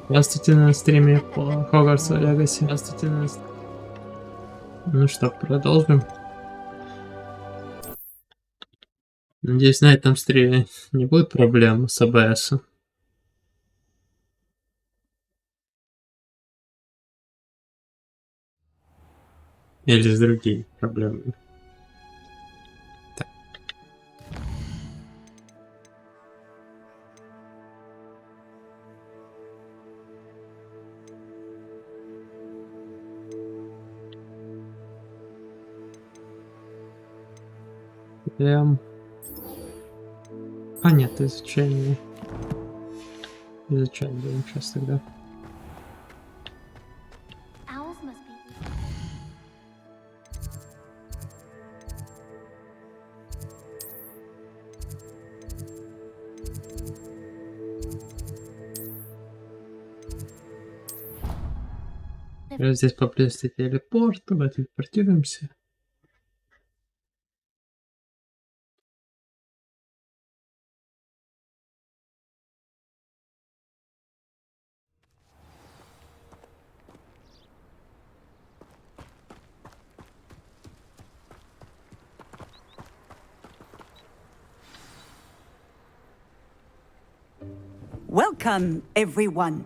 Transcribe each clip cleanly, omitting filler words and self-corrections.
Здравствуйте на стриме по Hogwarts Legacy. Здравствуйте на... Ну что, продолжим. Надеюсь, на этом стриме не будет проблем с АБС. Или с другими проблемами. Так. А нет, изучение. Изучать будем сейчас тогда. Здесь поблизости телепорт, туда телепортируемся. Welcome, everyone.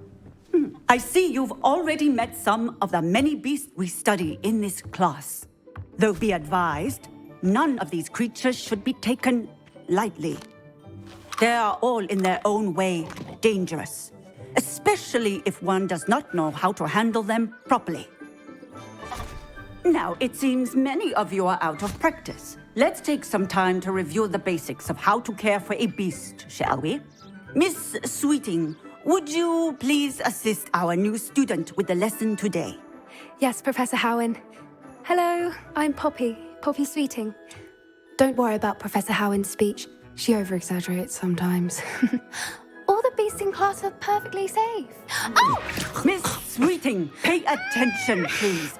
I see you've already met some of the many beasts we study in this class. Though be advised, none of these creatures should be taken lightly. They are all in their own way dangerous, especially if one does not know how to handle them properly. Now, it seems many of you are out of practice. Let's take some time to review the basics of how to care for a beast, shall we? Miss Sweeting, would you please assist our new student with the lesson today? Yes, Professor Howen. Hello, I'm Poppy Sweeting. Don't worry about Professor Howen's speech. She over-exaggerates sometimes. All the beasts in class are perfectly safe. Oh! Miss Sweeting, pay attention, please.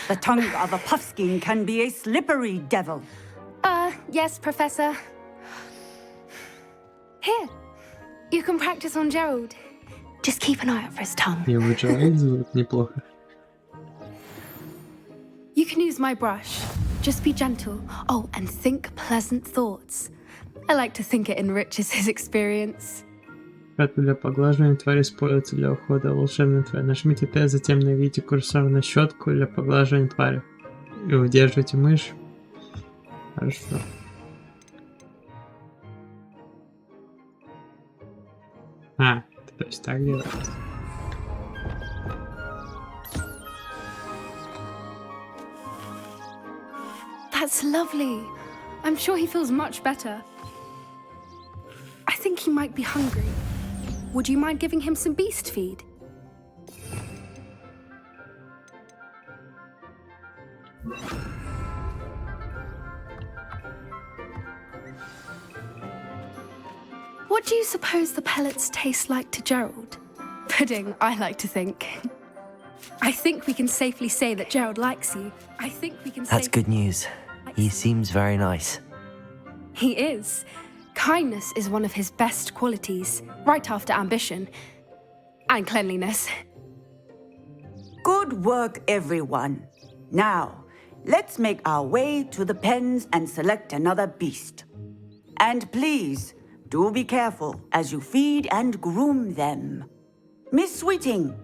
The tongue of a puffskein can be a slippery devil. Yes, Professor. Here, you can practice on Gerald. Just keep an eye out for his tongue. Его человек зовут неплохо. You can use my brush. Just be gentle. Oh, and think pleasant thoughts. I like to think it enriches his experience. Щетка для поглаживания твари используется для ухода волшебной твари. Нажмите Т, затем наведите курсор на щетку для поглаживания твари. И удерживайте мышь. Хорошо. То есть так делать. That's lovely. I'm sure he feels much better. I think he might be hungry. Would you mind giving him some beast feed? What do you suppose the pellets taste like to Gerald? Pudding, I like to think. I think we can safely say that Gerald likes you. That's good news. He seems very nice. He is. Kindness is one of his best qualities, right after ambition. And cleanliness. Good work, everyone. Now, let's make our way to the pens and select another beast. And please, do be careful as you feed and groom them. Miss Sweeting,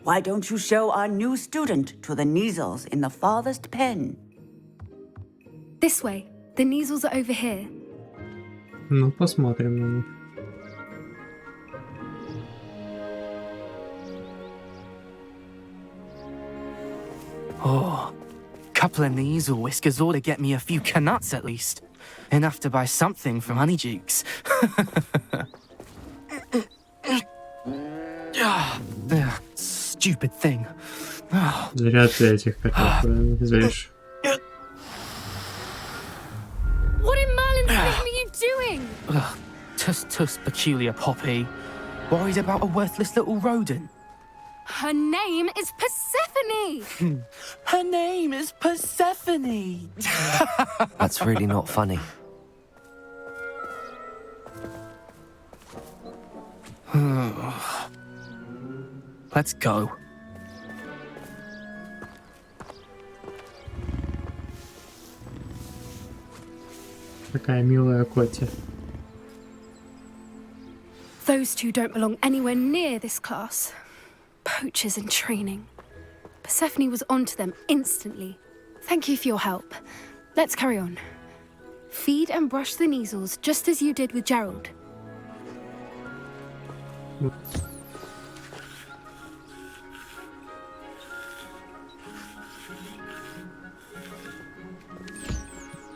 why don't you show our new student to the Neasels in the farthest pen? This way. The Neasels are over here. Ну, посмотрим на них. Oh, couple of Neasel whiskers ought to get me a few canuts at least. Enough to buy something from Honeydukes. Stupid thing. Зря ты этих котов зовешь. What in Merlin's name are you doing? Tuss, peculiar Poppy. Worried about a worthless little rodent. Her name is Persephone! Her name is Persephone! That's really not funny. Let's go. Какая милая Котя. Those two don't belong anywhere near this class. Poachers in training. Persephone was onto them instantly. Thank you for your help. Let's carry on. Feed and brush the measles just as you did with Gerald.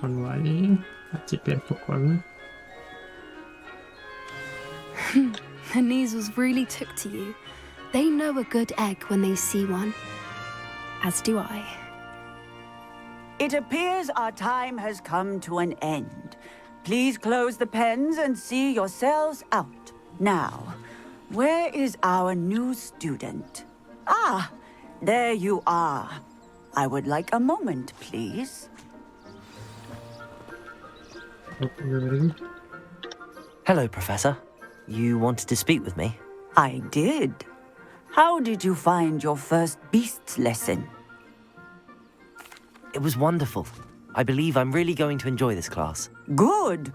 Погладили. А теперь покормим. The measles really took to you. They know a good egg when they see one. As do I. It appears our time has come to an end. Please close the pens and see yourselves out. Now, where is our new student? Ah, there you are. I would like a moment, please. Поговорим. Hello, Professor. You wanted to speak with me? I did. How did you find your first beasts lesson? It was wonderful. I believe I'm really going to enjoy this class. Good.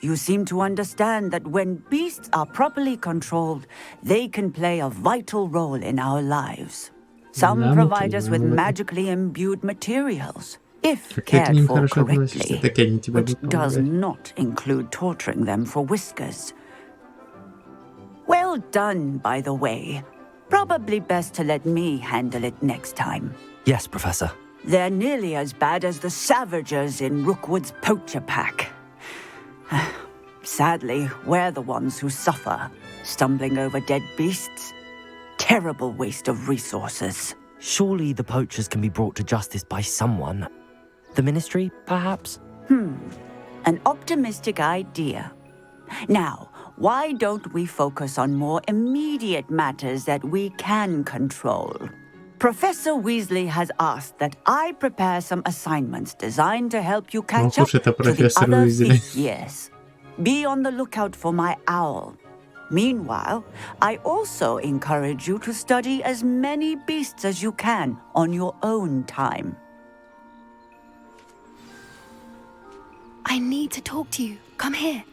You seem to understand that when beasts are properly controlled, they can play a vital role in our lives. Some Да, provide us да, with да. magically imbued materials, if Как ты к cared ним for хорошо относишься, correctly, так они тебя which будут does помогать. not include torturing them for whiskers. Well done, by the way. Probably best to let me handle it next time. Yes, Professor. They're nearly as bad as the Savagers in Rookwood's poacher pack. Sadly, we're the ones who suffer, stumbling over dead beasts. Terrible waste of resources. Surely the poachers can be brought to justice by someone. The Ministry, perhaps? An optimistic idea. Now, why don't we focus on more immediate matters that we can control? Professor Weasley has asked that I prepare some assignments designed to help you catch Ох up уж это to the профессор other Уизли. fifth years. Be on the lookout for my owl. Meanwhile, I also encourage you to study as many beasts as you can on your own time. I need to talk to you. Come here.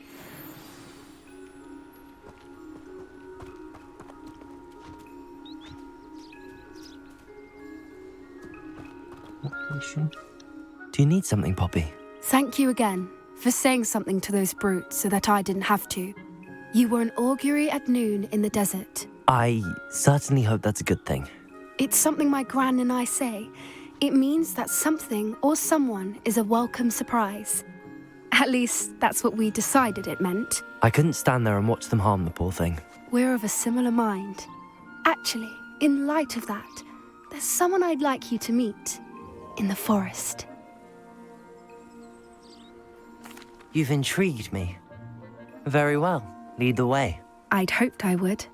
Хорошо. Do you need something, Poppy? Thank you again for saying something to those brutes so that I didn't have to. You were an augury at noon in the desert. I certainly hope that's a good thing. It's something my gran and I say. It means that something or someone is a welcome surprise. At least, that's what we decided it meant. I couldn't stand there and watch them harm the poor thing. We're of a similar mind. Actually, in light of that, there's someone I'd like you to meet. In the forest. You've intrigued me. Very well. Lead the way. I'd hoped I would.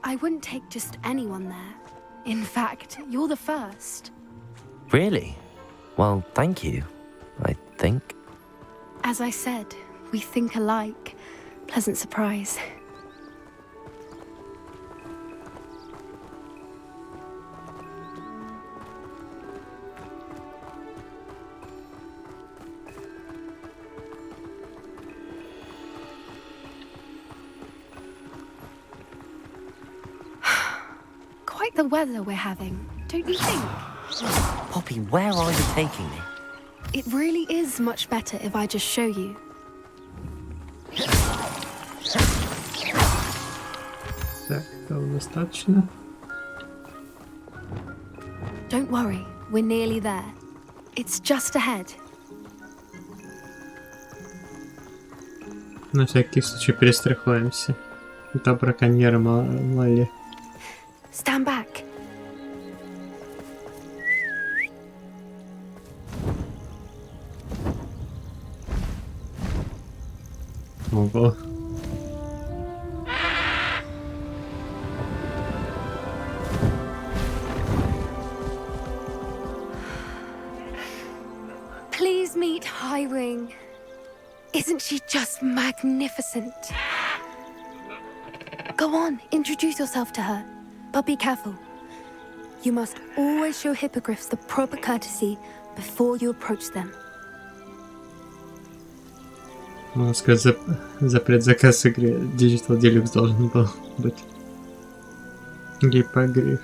I wouldn't take just anyone there. In fact, you're the first. Really? Well, thank you, I think. As I said, we think alike. Pleasant surprise. Quite the weather we're having, don't you think? Poppy, where are you taking me? It really is much better if I just show you. Так, этого достаточно. Don't worry, we're nearly there. It's just ahead. На всякий случай перестрахуемся. Это браконьеры мало ли. Stand back. Ого. Please meet Highwing. Isn't she just magnificent? Go on, introduce yourself to her. But be careful. You must always show hippogriffs the proper courtesy before you approach them. Можно сказать, запрет заказ игры. Digital Deluxe должен был быть. Гипогриф.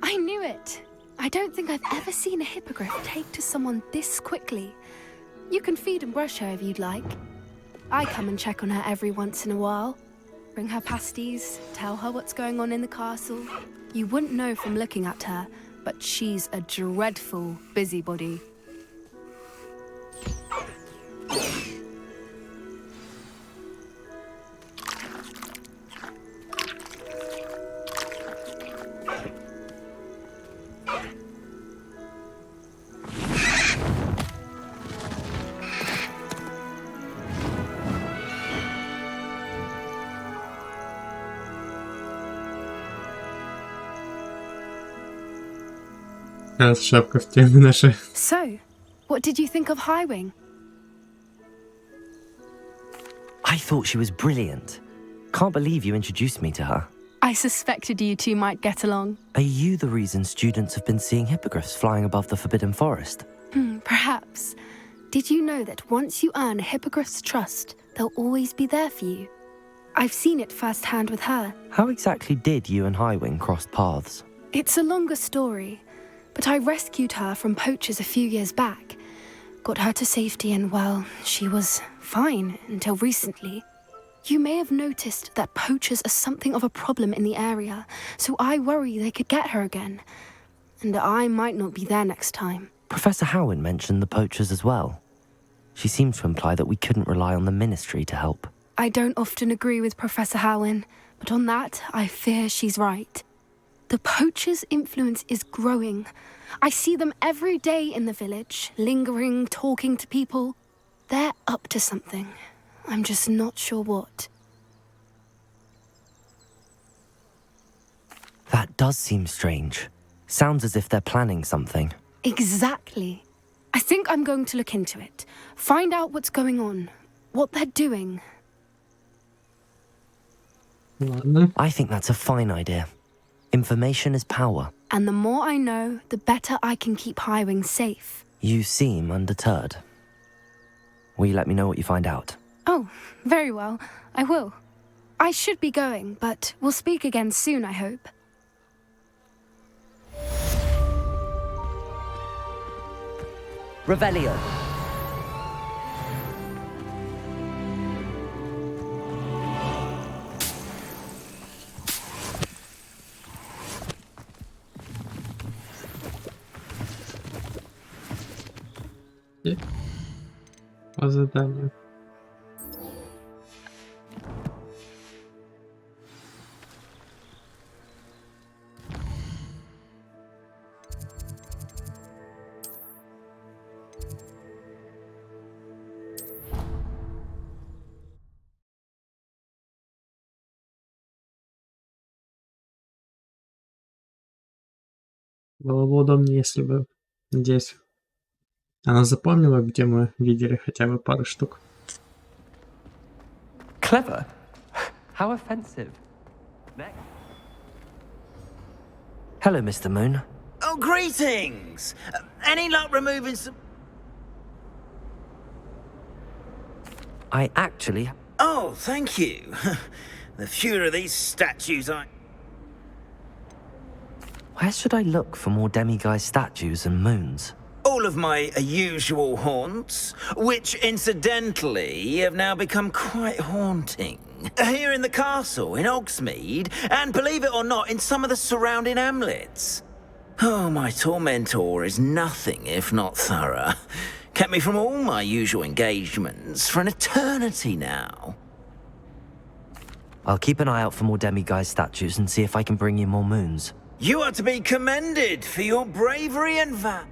I knew it. I don't think I've ever seen a hippogriff take to someone this quickly. You can feed and brush her if you'd like. I come and check on her every once in a while. Bring her pasties, tell her what's going on in the castle. You wouldn't know from looking at her, but she's a dreadful busybody. Шапка в тему наша. So, what did you think of Highwing? I thought she was brilliant. Can't believe you introduced me to her. I suspected you two might get along. Are you the reason students have been seeing hippogriffs flying above the Forbidden Forest? Perhaps. Did you know that once you earn a hippogriff's trust, they'll always be there for you? I've seen it firsthand with her. How exactly did you and Highwing cross paths? It's a longer story, but I rescued her from poachers a few years back. Got her to safety and, well, she was fine until recently. You may have noticed that poachers are something of a problem in the area, so I worry they could get her again. And I might not be there next time. Professor Howen mentioned the poachers as well. She seemed to imply that we couldn't rely on the Ministry to help. I don't often agree with Professor Howen, but on that, I fear she's right. The poachers' influence is growing. I see them every day in the village, lingering, talking to people. They're up to something. I'm just not sure what. That does seem strange. Sounds as if they're planning something. Exactly. I think I'm going to look into it. Find out what's going on, what they're doing. Ладно. I think that's a fine idea. Information is power. And the more I know, the better I can keep Highwing safe. You seem undeterred. Will you let me know what you find out? Oh, very well. I will. I should be going, but we'll speak again soon, I hope. Revelio. И по заданию. Было бы удобнее, если бы здесь она запомнила, где мы видели хотя бы пару штук. Clever? How offensive. Next. Hello, Mr. Moon. Oh, greetings! Any luck removing some... I actually... Oh, thank you. The fewer of these statues I... Where should I look for more demiguise statues and moons? All of my usual haunts, which incidentally have now become quite haunting. Here in the castle, in Hogsmeade, and believe it or not, in some of the surrounding hamlets. Oh, my tormentor is nothing if not thorough. Kept me from all my usual engagements for an eternity now. I'll keep an eye out for more demiguise statues and see if I can bring you more moons. You are to be commended for your bravery and valor.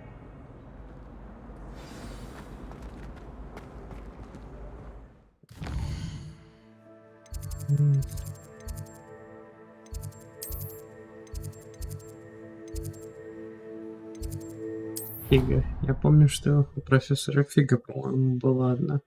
Фига. Я помню, что у профессора Фига, по-моему, была одна.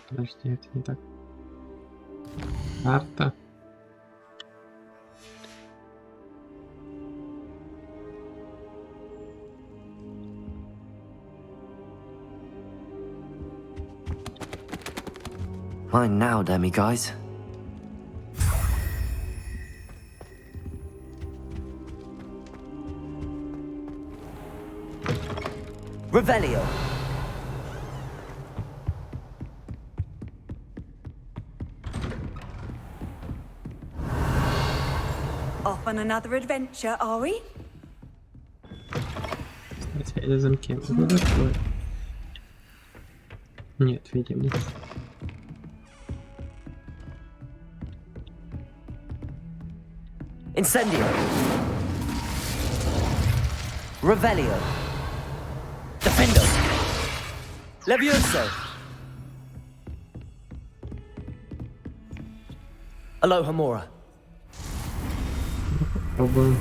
Подожди, это не так. Карта. Mine now, demi-guys. Revelio. Off on another adventure, are we? Кстати, эти замки могу открыть? Нет, видимо. Incendio. Revelio. Defendo. Levioso. Alohomora. Попробуем.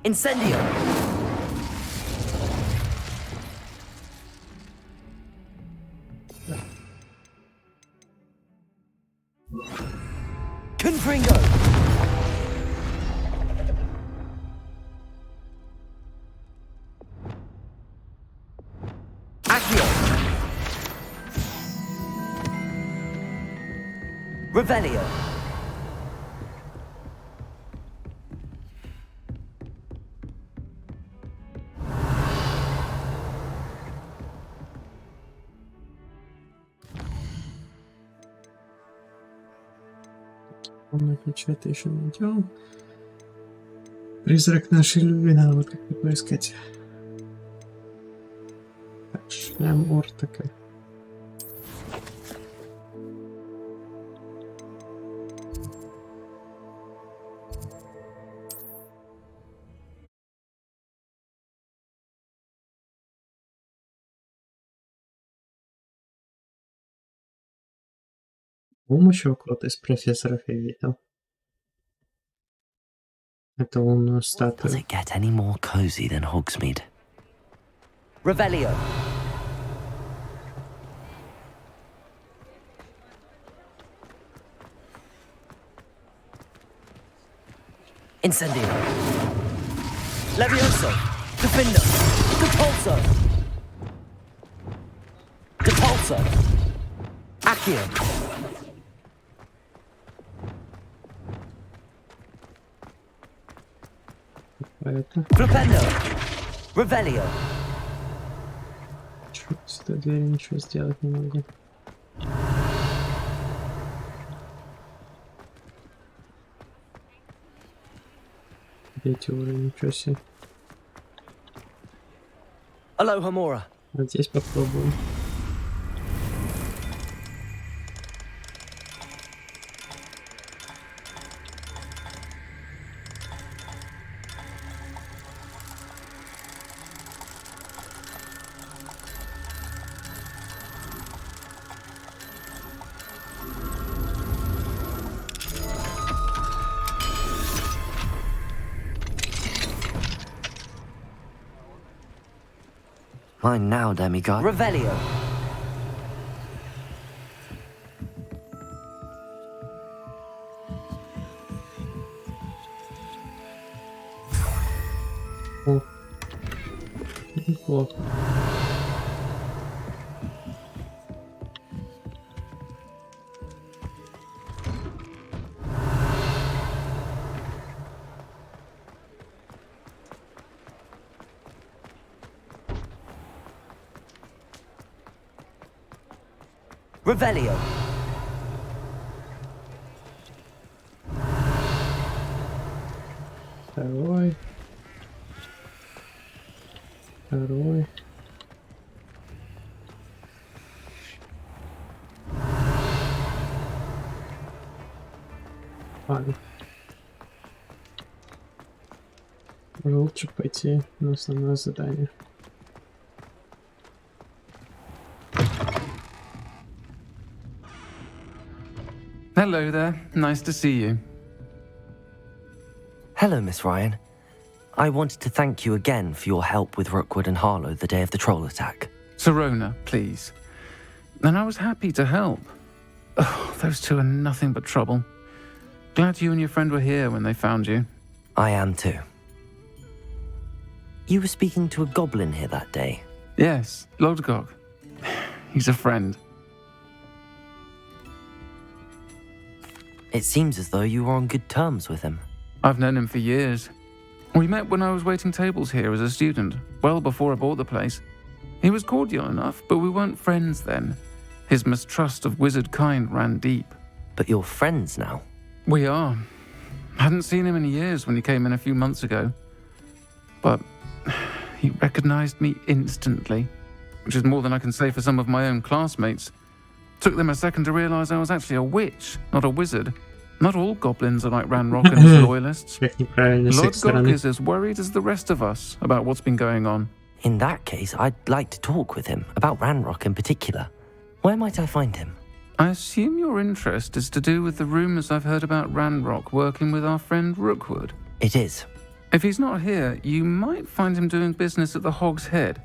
Incendio. Confringo. Accio. Revelio. Комнату что-то еще найдем. Призрак нашей любви, надо вот как-то поискать. Так, шлем Ортака. Еще кто-то из профессоров я видел. Это лунную Does статую. it get any more cozy than Hogsmeade? Revelio. Incendio. Levioso. Defendo. Depulso. Depulso. Accio. Это Flipendo. Revelio. чуть с этой двери ничего сделать не могу. Третий уровень, ничего себе. Aloha Mora. Вот здесь попробуем. Mine now, demigod. Revelio. О. Неплохо. Revelio. Второй. Второй. Ладно. Лучше пойти на основное задание. Hello there. Nice to see you. Hello, Miss Ryan. I wanted to thank you again for your help with Rookwood and Harlow the day of the troll attack. Sirona, please. And I was happy to help. Oh, those two are nothing but trouble. Glad you and your friend were here when they found you. I am too. You were speaking to a goblin here that day. Yes, Lodgok. He's a friend. It seems as though you were on good terms with him. I've known him for years. We met when I was waiting tables here as a student, well before I bought the place. He was cordial enough, but we weren't friends then. His mistrust of wizard kind ran deep. But you're friends now. We are. Hadn't seen him in years when he came in a few months ago. But he recognized me instantly, which is more than I can say for some of my own classmates. Took them a second to realize I was actually a witch, not a wizard. Not all goblins are like Ranrock and his loyalists. Lodgok is as worried as the rest of us about what's been going on. In that case, I'd like to talk with him, about Ranrock in particular. Where might I find him? I assume your interest is to do with the rumors I've heard about Ranrock working with our friend Rookwood. It is. If he's not here, you might find him doing business at the Hog's Head.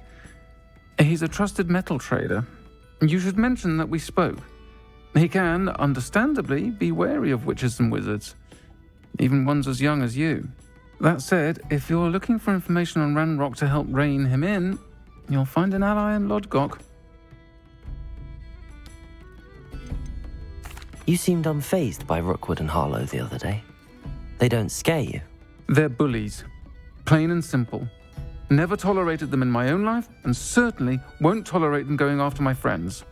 He's a trusted metal trader. You should mention that we spoke. He can, understandably, be wary of witches and wizards, even ones as young as you. That said, if you're looking for information on Ranrock to help rein him in, you'll find an ally in Lodgok. You seemed unfazed by Rookwood and Harlow the other day. They don't scare you. They're bullies. Plain and simple. Never tolerated them in my own life, and certainly won't tolerate them going after my friends.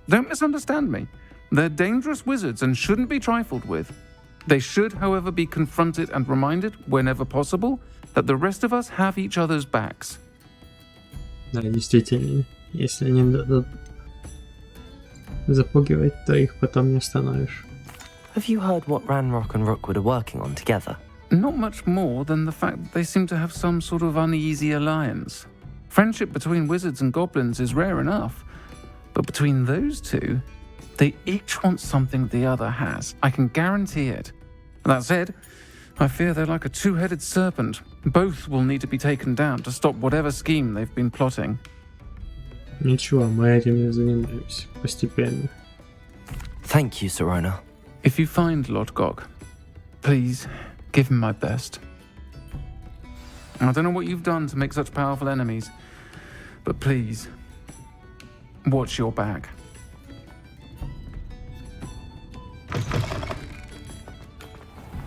Don't misunderstand me. They're dangerous wizards and shouldn't be trifled with. They should, however, be confronted and reminded, whenever possible, that the rest of us have each other's backs. Да, действительно. Если они дадут запугивать, то их потом не остановишь. Have you heard what Ranrock and Rookwood are working on together? Not much more than the fact that they seem to have some sort of uneasy alliance. Friendship between wizards and goblins is rare enough, but between those two, they each want something the other has. I can guarantee it. That said, I fear they're like a two-headed serpent. Both will need to be taken down to stop whatever scheme they've been plotting. Ничего, мы этим не занимаемся постепенно. Thank you, Sirona. If you find Lodgok, please give him my best. I don't know what you've done to make such powerful enemies, but please, watch your back.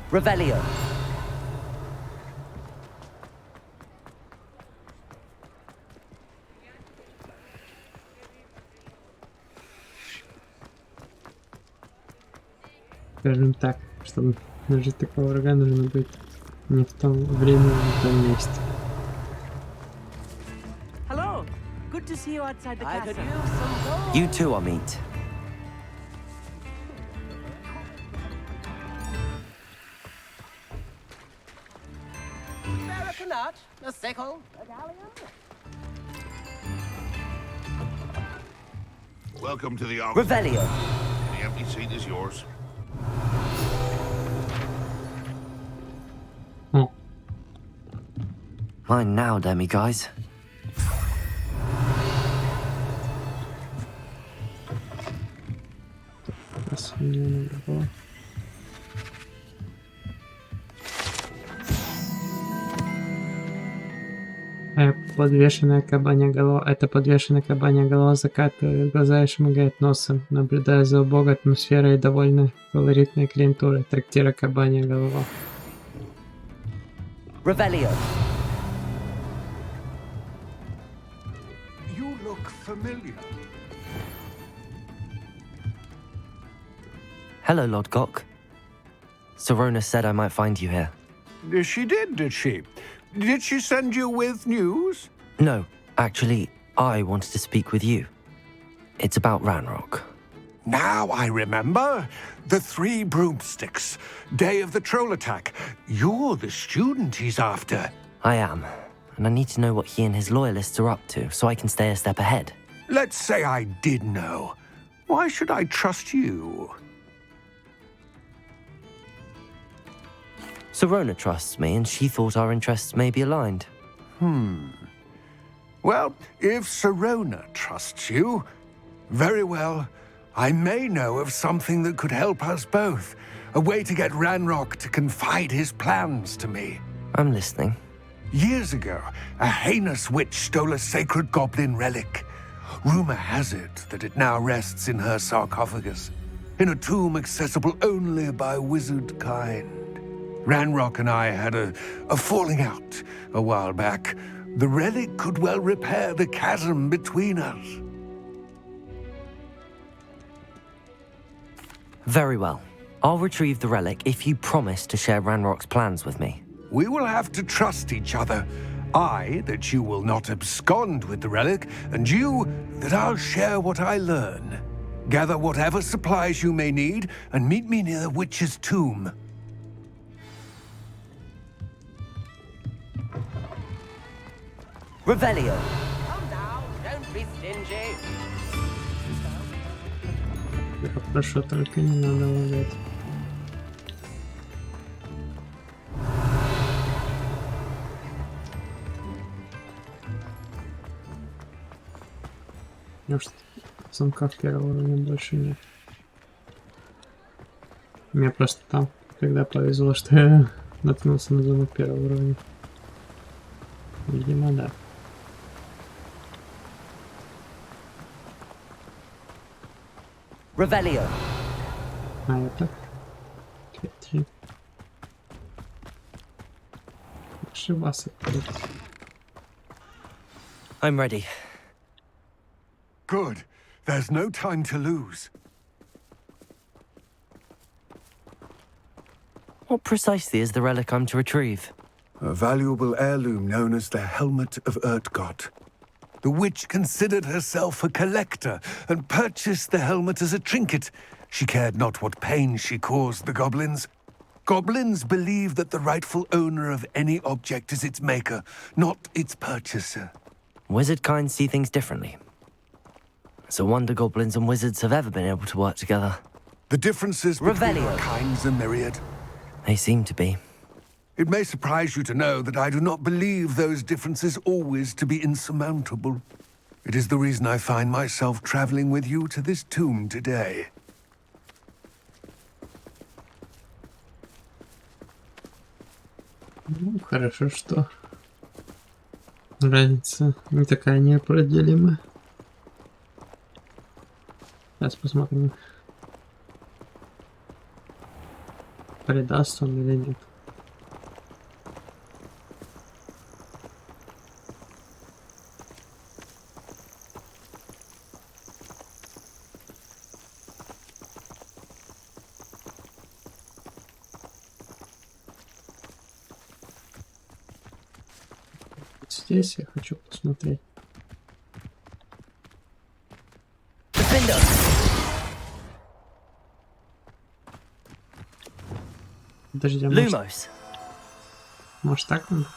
Revelio. Скажем так, чтобы нажить такого врага, нужно быть Не в том времени, не в том месте. Hello. Good to see you outside the castle. You too, I'll meet. A sickle. Welcome to the office. Revelio. The empty seat is yours. О, Mine now, demiguise. последняя голова. Подвешенная кабанья голова. Это подвешенная кабанья голова закатывает глаза и шмыгает носом, наблюдая за убогой атмосферой и довольно колоритной клиентурой трактира кабанья голова. Revelio. You look familiar. Hello, Lodgok. Sorona said I might find you here. She did she? Did she send you with news? No, actually, I wanted to speak with you. It's about Ranrock. Now I remember. The 3 broomsticks. Day of the troll attack. You're the student he's after. I am, and I need to know what he and his loyalists are up to so I can stay a step ahead. Let's say I did know. Why should I trust you? Sorona trusts me, and she thought our interests may be aligned. Well, if Sorona trusts you, very well. I may know of something that could help us both. A way to get Ranrock to confide his plans to me. I'm listening. Years ago, a heinous witch stole a sacred goblin relic. Rumor has it that it now rests in her sarcophagus, in a tomb accessible only by wizard kind. Ranrock and I had a falling out a while back. The relic could well repair the chasm between us. Very well. I'll retrieve the relic if you promise to share Ranrock's plans with me. We will have to trust each other. I, that you will not abscond with the relic, and you, that I'll share what I learn. Gather whatever supplies you may need, and meet me near the witch's tomb. Revelio. Come now, don't be stingy. Я попрошу, только не надо лагать. Может, замков первого уровня больше нет. Мне просто там, когда повезло, что я наткнулся на замок первого уровня. Видимо, да. Revelio. А это? 3. Лучше вас открыть. I'm ready. Good. There's no time to lose. What precisely is the relic I'm to retrieve? A valuable heirloom known as the Helmet of Urtgott. The witch considered herself a collector and purchased the helmet as a trinket. She cared not what pain she caused the goblins. Goblins believe that the rightful owner of any object is its maker, not its purchaser. Wizard kind see things differently. It's a wonder goblins and wizards have ever been able to work together. The differences between Revelio. our kinds are myriad. They seem to be. It may surprise you to know that I do not believe those differences always to be insurmountable. It is the reason I find myself traveling with you to this tomb today. Ну, хорошо, что разница не такая неопределимая. Сейчас посмотрим, предаст он или нет. здесь, я хочу посмотреть. Подожди, а Lumos. может так надо?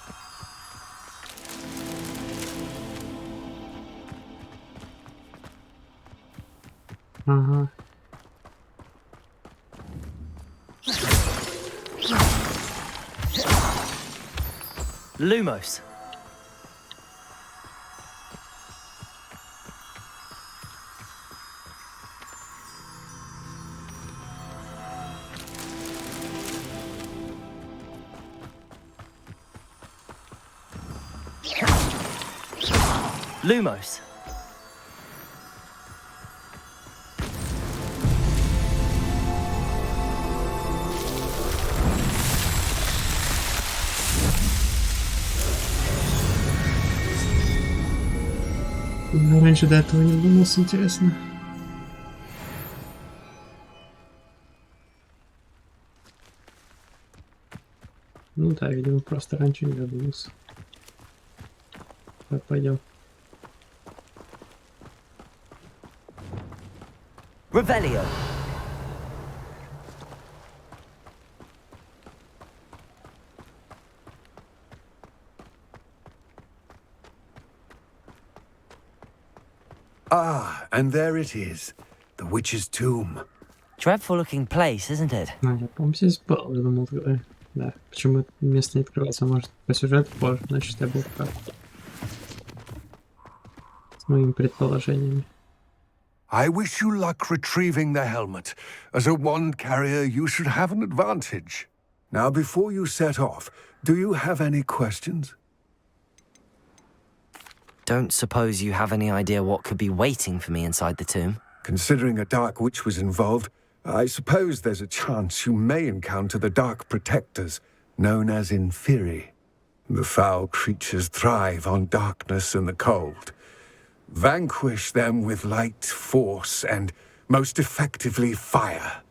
Ага. Lumos. Lumos. Я раньше до этого не думался, интересно. Ну да, видимо, просто раньше не додумался. Так, пойдем. Revelio. Ah, and there it is. The witch's tomb. Dreadful looking place, isn't it? А, я, по-моему, здесь был, я думал, да. Почему это место не открывается? Может, по сюжету позже, значит, я был прав. С моими предположениями. I wish you luck retrieving the helmet. As a wand carrier, you should have an advantage. Now, before you set off, do you have any questions? Don't suppose you have any idea what could be waiting for me inside the tomb? Considering a dark witch was involved, I suppose there's a chance you may encounter the dark protectors, known as inferi. The foul creatures thrive on darkness and the cold. Vanquish them with light, force, and, most effectively, fire.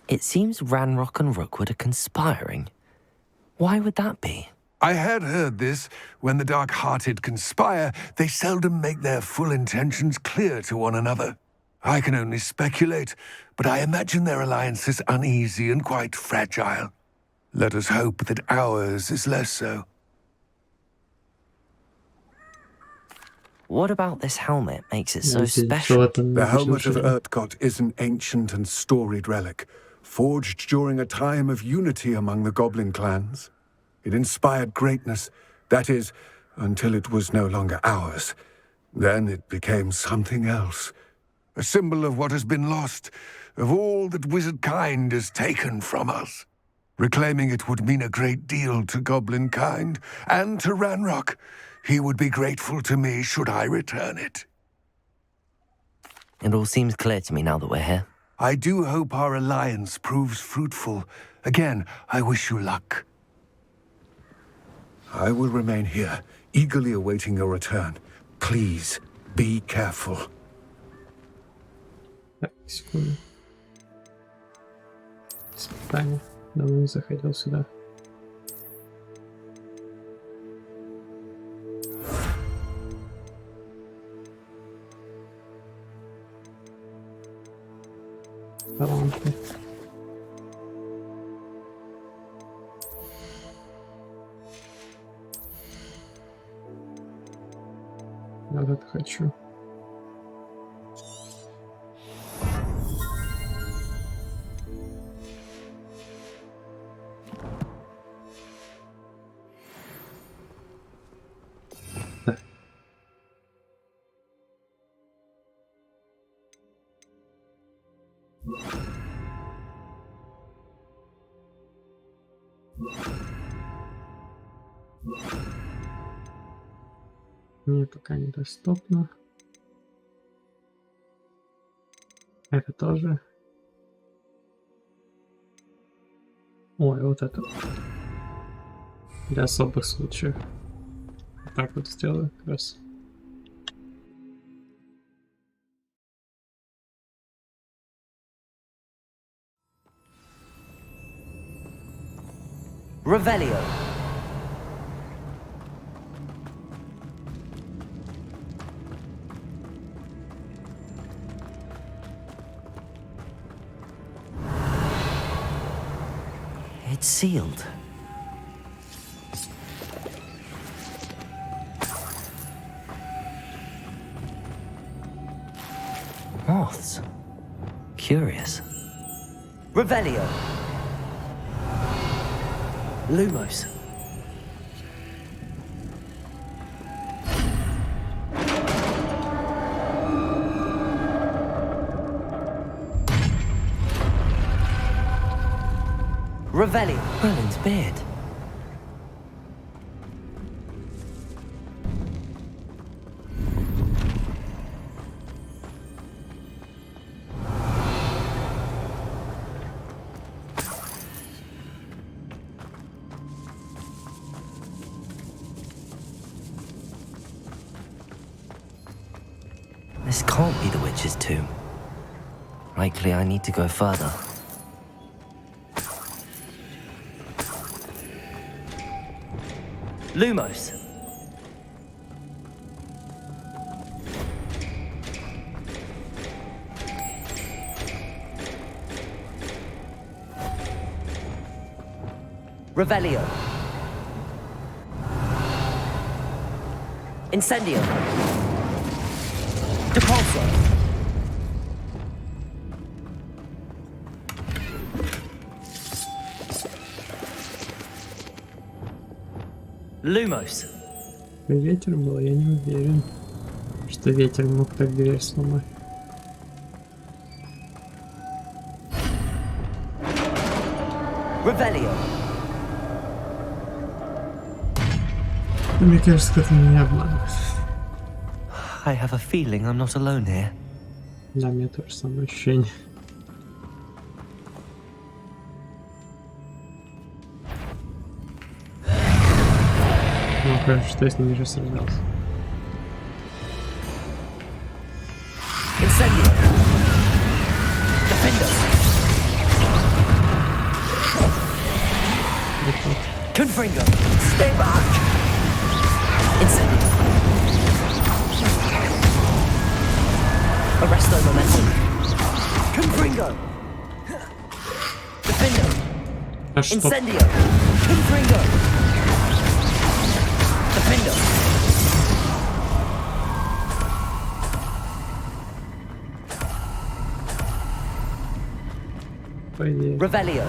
It seems Ranrock and Rookwood are conspiring. Why would that be? I had heard this. When the dark-hearted conspire, they seldom make their full intentions clear to one another. I can only speculate, but I imagine their alliance is uneasy and quite fragile. Let us hope that ours is less so. What about this helmet makes it so Я здесь special? что-то The напишу helmet of сюда. Urtkot is an ancient and storied relic, forged during a time of unity among the goblin clans. It inspired greatness, that is, until it was no longer ours. Then it became something else. A symbol of what has been lost, of all that wizard kind has taken from us. Reclaiming it would mean a great deal to goblin kind, and to Ranrock. He would be grateful to me should I return it. It all seems clear to me now that we're here. I do hope our alliance proves fruitful. Again, I wish you luck. I will remain here, eagerly awaiting your return. Please, be careful. Так, секунду. Испытание. Давно не заходил сюда. Таланты. Я вот это хочу. Да. Мне пока недоступно. Это тоже. Ой, вот это. Для особых случаев. Вот так вот сделаю как раз. Revelio. It's sealed. Moths. Curious. Revelio. Lumos. Revelio. Merlin's beard. This can't be the witch's tomb. Likely I need to go further. Lumos. Revelio. Incendio. Depulso. Lumos. Ветер был, я не уверен, что ветер мог так дверь сломать. Revelio. Но мне кажется, это меня обманывает. I have a feeling I'm not alone here. Да, мне тоже самое ощущение. Ну-ка, что с ними же сражался? Incendio. Defender. Confringo. Stay back. Incendio. Arresto momentum. Confringo. Defender. Incendio. Confringo. Defender. Revelio.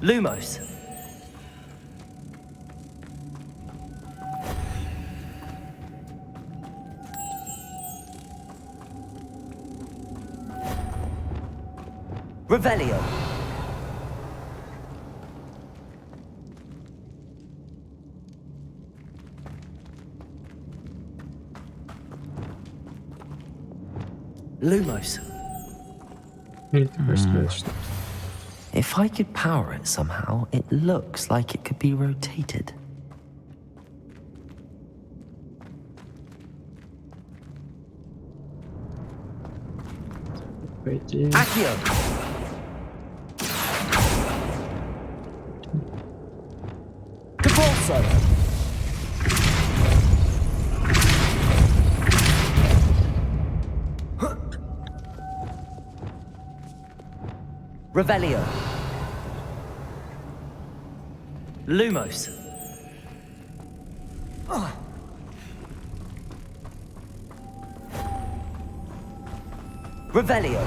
Lumos. Revelio. Lumos. If I could power it somehow, it looks like it could be rotated. Accio! Depulso! Revelio. Lumos. Revelio.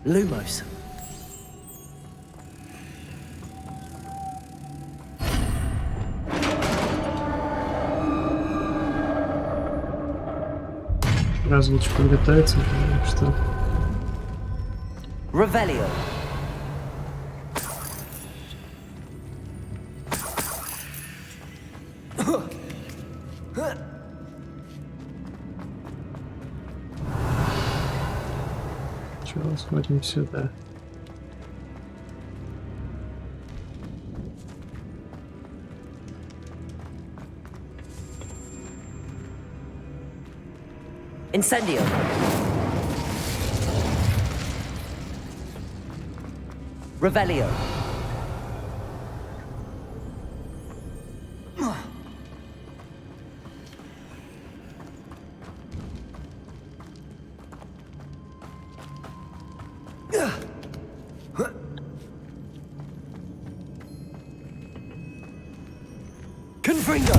Lumos. Развучка готовится, потому что... Revelio. сходим сюда. Incendio. Revelio. Confringo!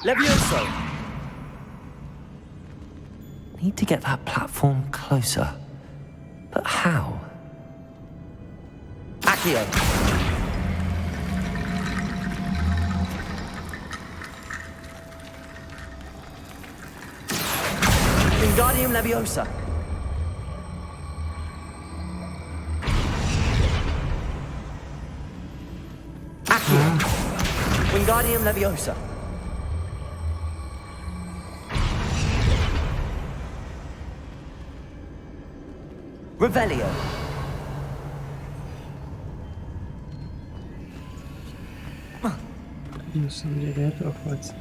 Levioso! Need to get that platform closer. But how? Accio. Wingardium Leviosa. Accio. Wingardium Leviosa. Revelio. На самом деле этого хватит.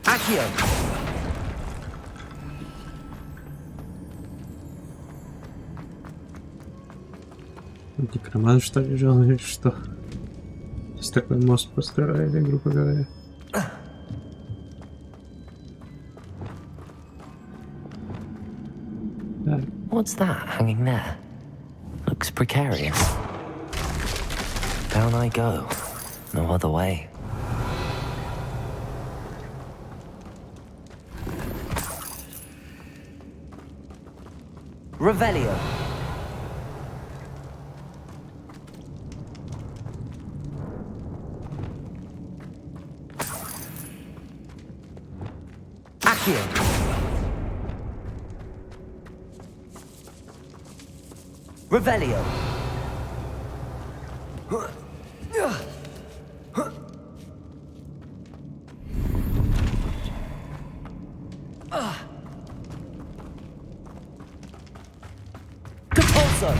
Accio. Некроман что ли жал или что? С такой мост построили, грубо говоря. Так. What's that hanging there? Looks precarious. Down I go. No other way. Revelio. Accio. Revelio. Compulso.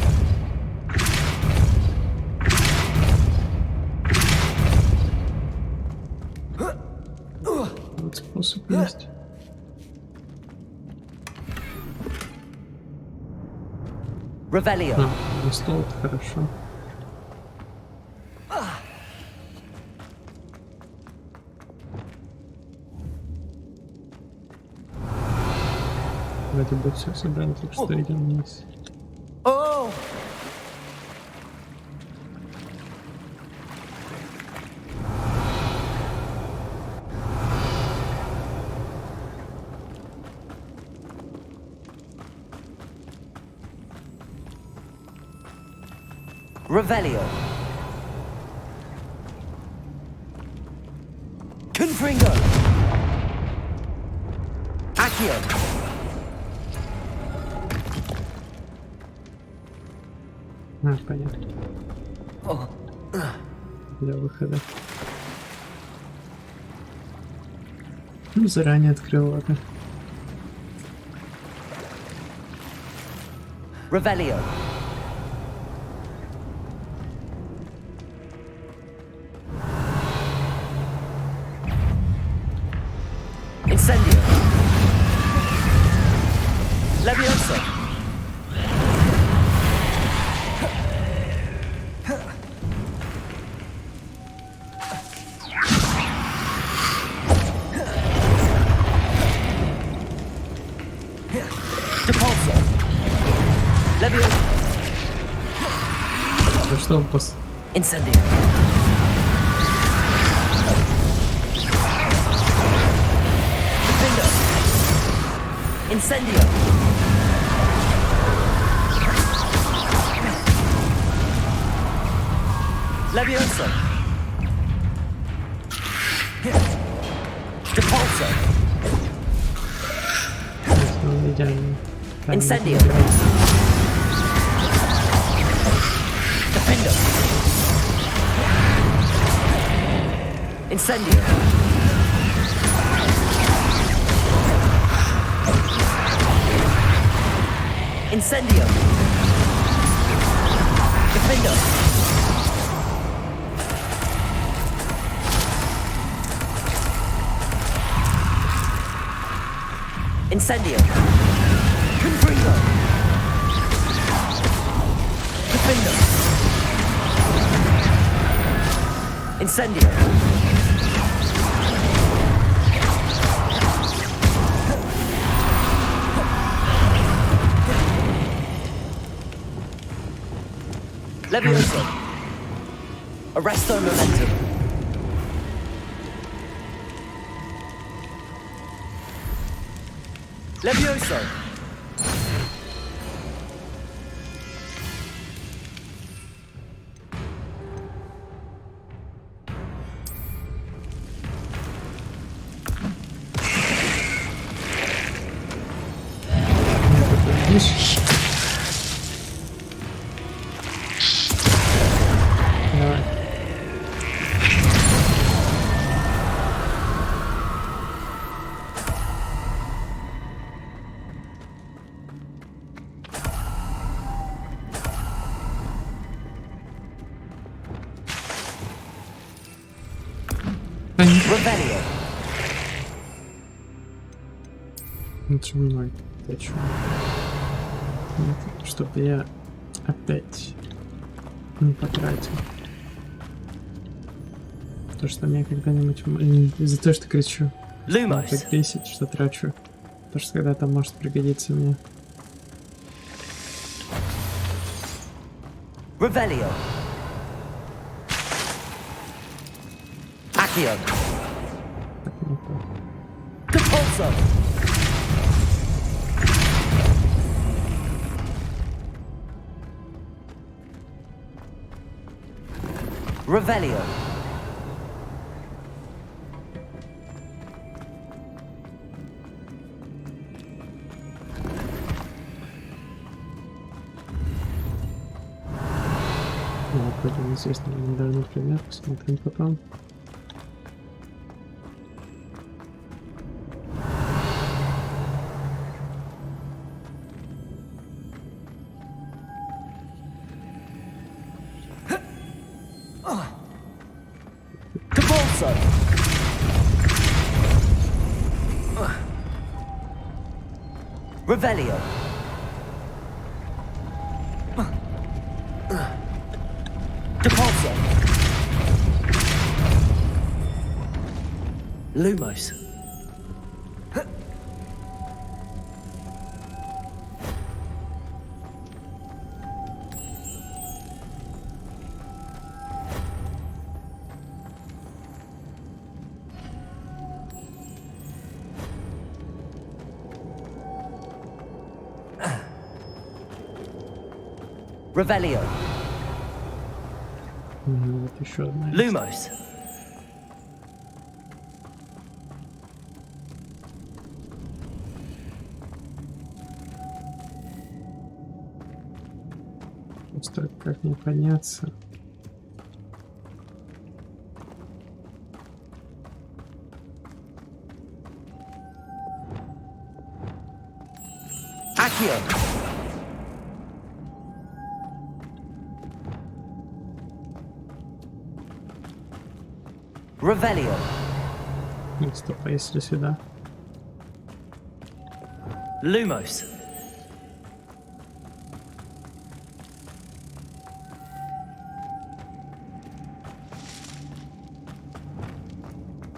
Вот способ есть. Revelio. На стол это хорошо. Вроде бы все собрали, так что идем вниз. Oh. Revelio. Confringo. Accio. Понятно. Для выхода. Ну, заранее открыл, ладно. Revelio. Incendio. Levioso. Depulso. Levioso. За что он пос... Incendio. Defendo. Incendio. Levioso. Он идеальный. Incendio. Defender. Incendio. Incendio. Defender. Incendio. Confringo. Defender. Incendio. Levioso. Arresto momentum. Levioso. Revelio. Ничего, хочу. Чтобы я опять не потратил. То, что меня когда-нибудь... За то, что кричу. Lumos. Так бесит, что трачу. То, что когда-то может пригодиться мне. Revelio. Accio. Compulso. Revelio. Пойдем известный легендарный пример, посмотрим потом. Revelio. Depulso. Lumos. Revelio. Вот еще одна. Lumos. Просто как мне подняться? Accio. Revelio. Стоп, а если сюда? Lumos.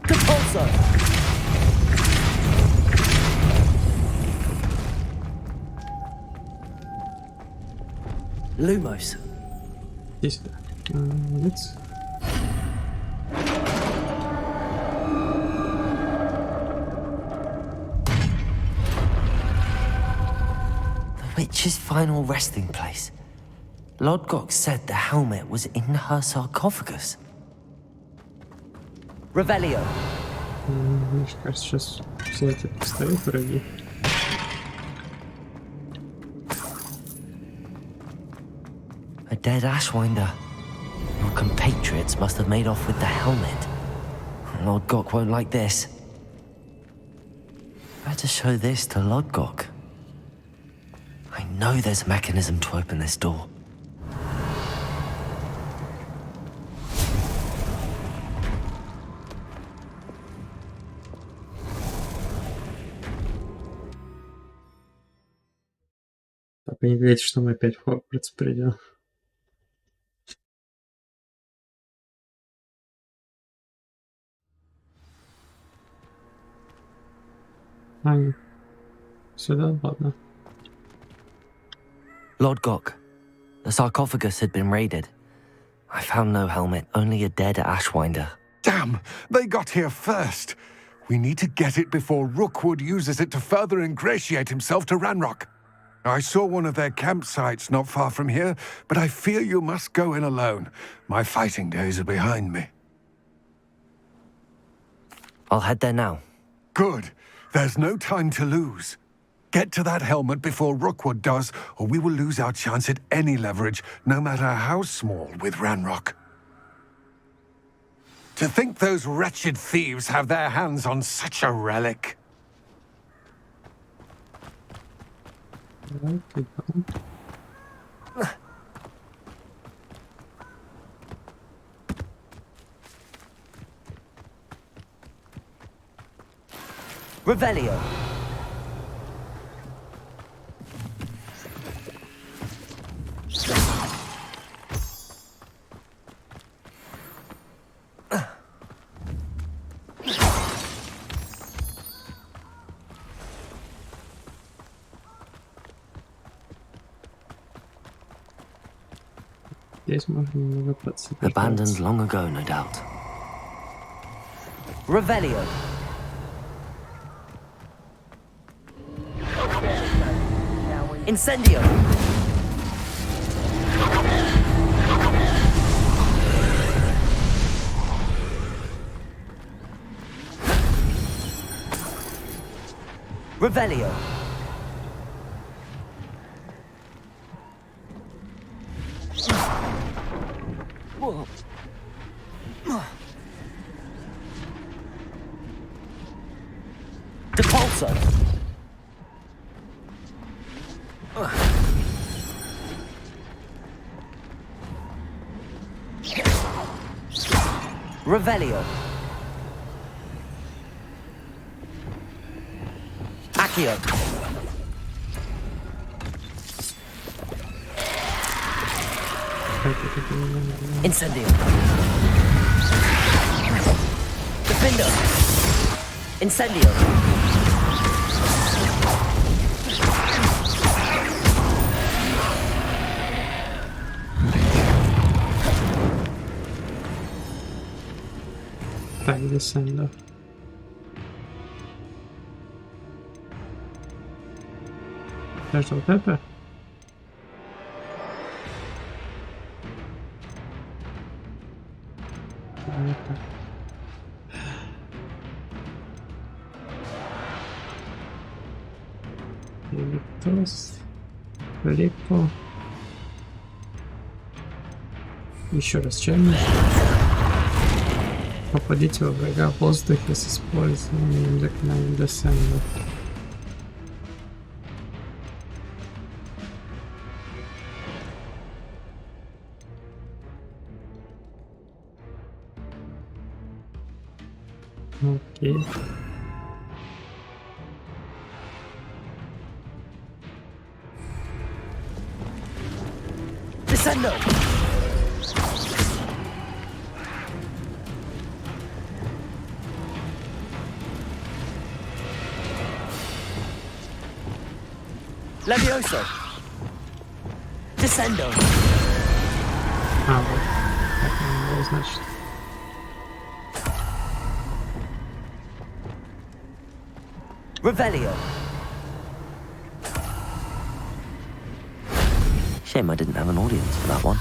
Compulso. Lumos. Иди сюда. Молодец. Witch's final resting place. Lodgok said the helmet was in her sarcophagus. Revelio. Мне кажется, сейчас все эти поставят враги. A dead Ashwinder. Your compatriots must have made off with the helmet. Lord Gok won't like this. Better show this to Lord Gok. I know there's a mechanism to open this door. Только не говорите, что мы опять в Хогвартс придем. Аня. Сюда, ладно. Lord Gok, the sarcophagus had been raided. I found no helmet, only a dead Ashwinder. Damn! They got here first. We need to get it before Rookwood uses it to further ingratiate himself to Ranrock. I saw one of their campsites not far from here, but I fear you must go in alone. My fighting days are behind me. I'll head there now. Good. There's no time to lose. Get to that helmet before Rookwood does, or we will lose our chance at any leverage, no matter how small, with Ranrock. To think those wretched thieves have their hands on such a relic. Revelio. Здесь можно немного подсоединиться. Abandoned long ago, no doubt. Revelio. Incendio. Revelio. Depulso. Revelio. Accio. Incendio. Defender. Incendio. Так, descendo. Даже вот это? Это. Электос. Липо. Еще раз чайник. Попадите во врага в воздухе с использованием заклинаний Descend. Окей. Descendo. Levioso. Descendo. А, вот. Так не было, значит. Revelio. Shame I didn't have an audience for that one.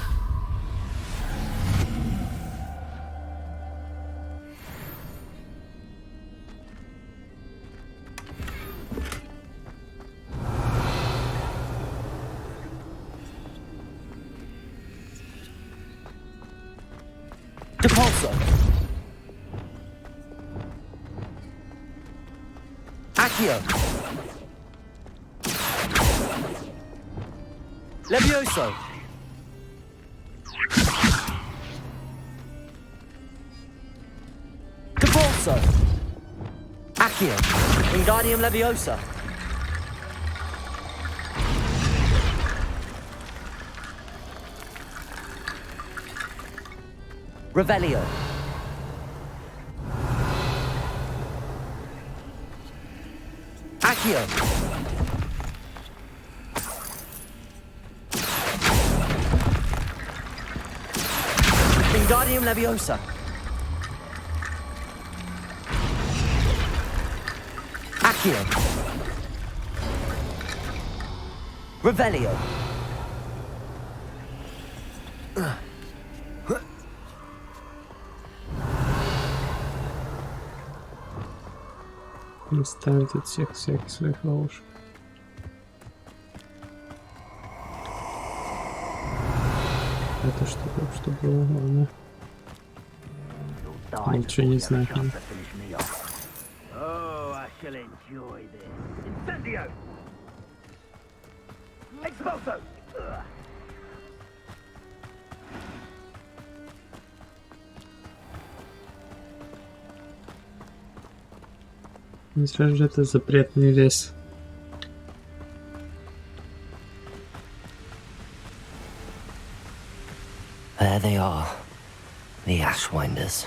Depulso. Accio. Levioso. Depulso. Accio. Wingardium Leviosa. Revelio. Accio. Wingardium Leviosa. Accio. Revelio. Не ставит от всех своих ловушек. Это что было, ладно. Ничего не знаю. Oh, I shall enjoy this. Incendio! Expulso! Не сразу же это запретный лес. There they are, the Ashwinders.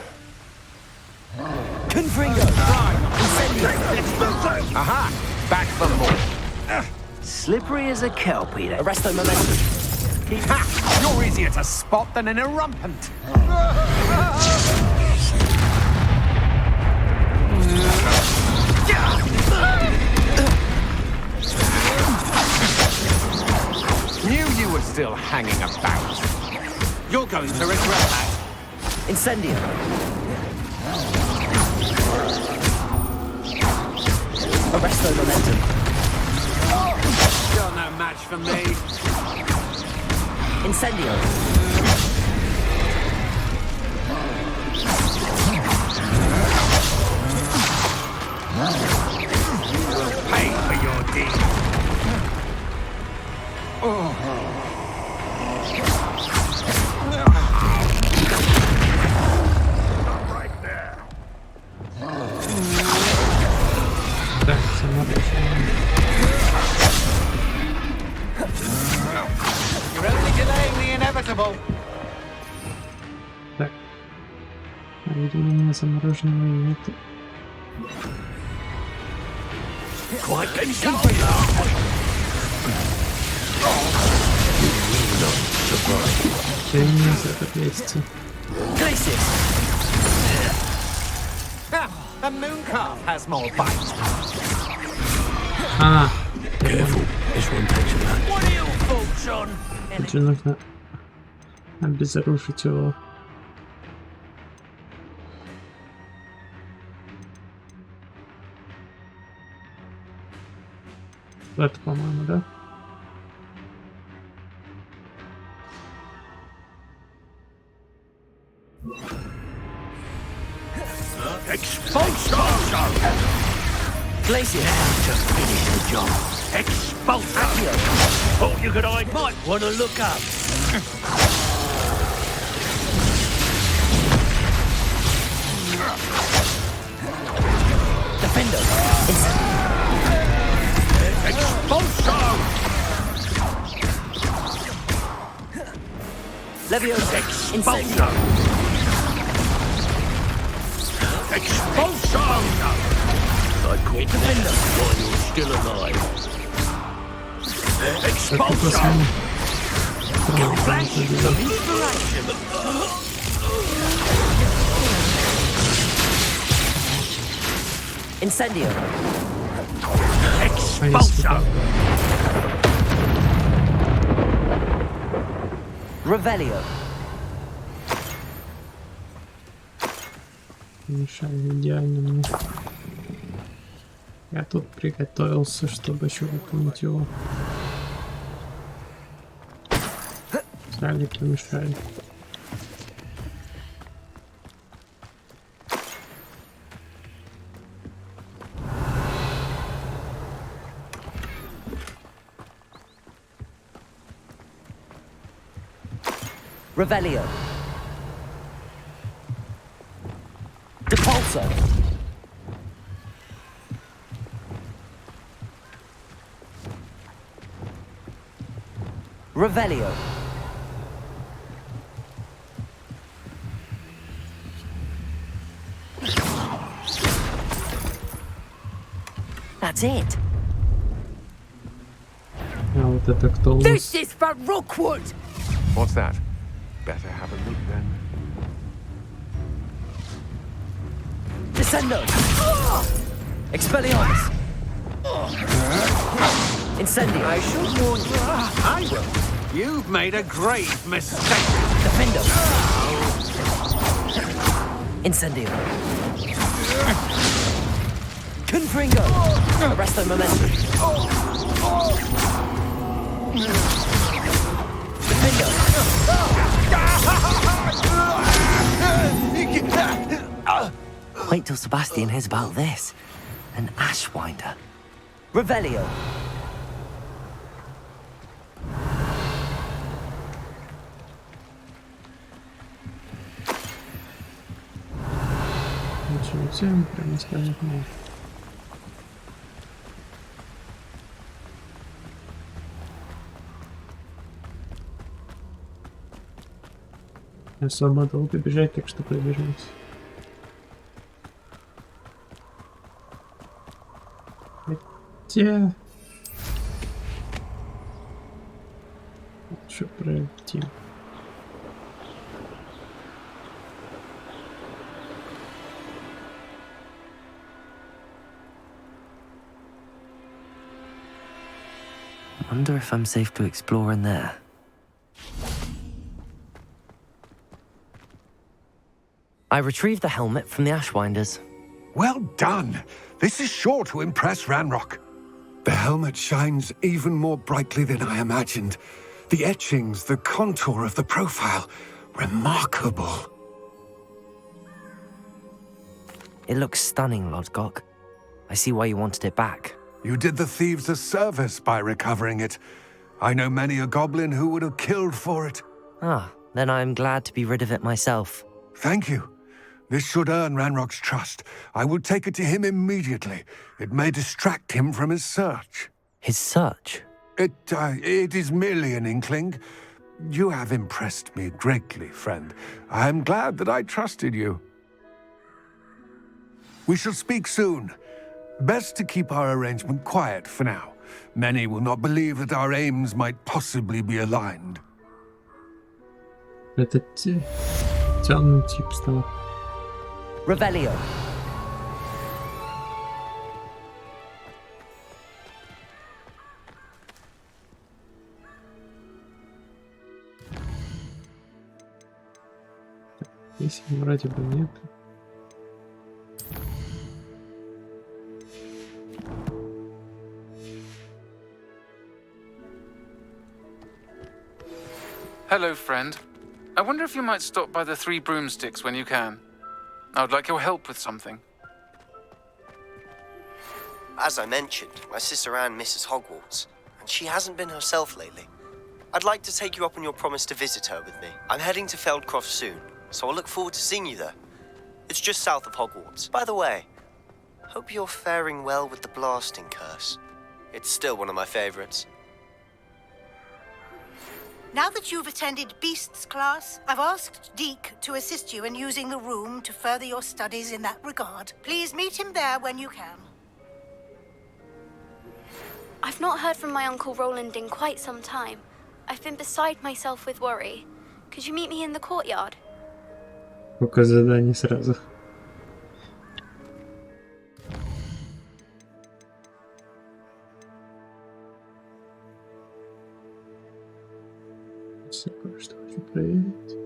Confringo! Aha! Back for more. Slippery as a kelpie, that. Arresto momentum. Ha! You're easier to spot than an irrumpant. Knew you were still hanging about. You're going to regret that. Incendio. Arresto momentum. You're no match for me. Incendio. Pay for your deed. Right there. Так, сама You're only delaying the inevitable. Так. А видимо, у меня замороженного нет. Quite good. Чай меня за это месяца. The moon calf has more bite. А, Careful, this one takes a lot. What are your thoughts on? тут же нужно обезоружить его. Это, по-моему, да? Expulso! Glacier. To finish the job. Expulso! Thought you could I might want to look up. Defender. Expulso! Leviosa. Expulso! Expulso! I quit Defender. while you're still alive. Так, Expulso! посмотрим. Flash some inspiration. Incendio. Expulso! Revelio. Мешали идеально мне. Я тут приготовился, чтобы еще выполнить его. Срали, помешали. Revelio. Depulso. Revelio. That's it. А вот это кто у нас? This is for Rookwood! What's that? Better have a look then. Descendo. Expelliarmus. Incendio. I should warn you. I will. You've made a grave mistake. Defendo. Incendio. Confringo. Arresto momentum. Defendo. Wait till Sebastian hears about this. An Ashwinder. Revelio. Ничего себе, прямо скажет мне. Особо долго бежать, так что пробежимся. Хотя... Лучше пройти. Wonder if I'm safe to explore in there. I retrieved the helmet from the Ashwinders. Well done. This is sure to impress Ranrock. The helmet shines even more brightly than I imagined. The etchings, the contour of the profile, remarkable. It looks stunning, Lodgok. I see why you wanted it back. You did the thieves a service by recovering it. I know many a goblin who would have killed for it. Ah, then I'm glad to be rid of it myself. Thank you. This should earn Ranrock's trust. I will take it to him immediately. It may distract him from his search. His search? It is merely an inkling. You have impressed me greatly, friend. I am glad that I trusted you. We shall speak soon. Best to keep our arrangement quiet for now. Many will not believe that our aims might possibly be aligned. Это темный тип стал. Revelio. Здесь вроде бы нет. Hello, friend. I wonder if you might stop by the Three Broomsticks when you can. I would like your help with something. As I mentioned, my sister Anne misses Hogwarts, and she hasn't been herself lately. I'd like to take you up on your promise to visit her with me. I'm heading to Feldcroft soon, so I'll look forward to seeing you there. It's just south of Hogwarts. By the way, hope you're faring well with the blasting curse. It's still one of my favorites. Now that you've attended Beasts class, I've asked Deke to assist you in using the room to further your studies in that regard. Please meet him there when you can. I've not heard from my Uncle Roland in quite some time. I've been beside myself with worry. Could you meet me in the courtyard? Сколько заданий сразу. Все кое-что хочу проверить.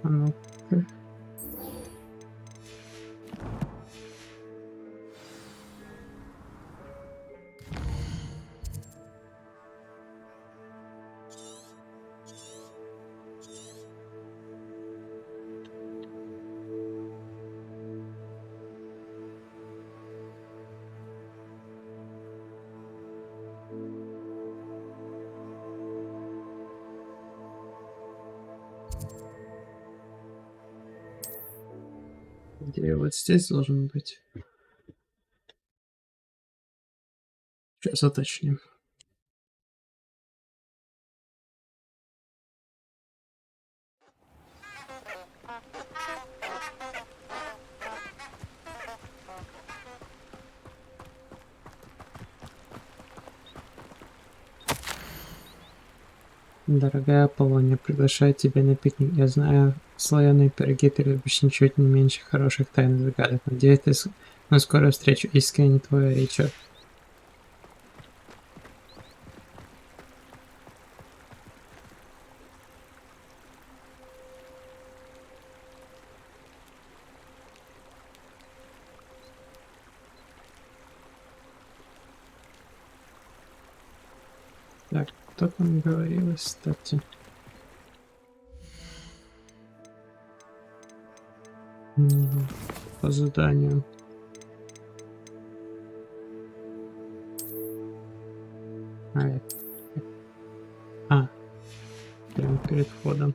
А ну-ка. Где вот здесь должен быть? Сейчас уточним. Дорогая Аполлония, приглашаю тебя на пикник. Я знаю, слоеные пироги ты любишь ничуть не меньше хороших тайн и загадок. Надеюсь на скорую встречу. Искренне твой Ричард. Так, кто там говорилось, кстати? По заданию. Прямо перед входом.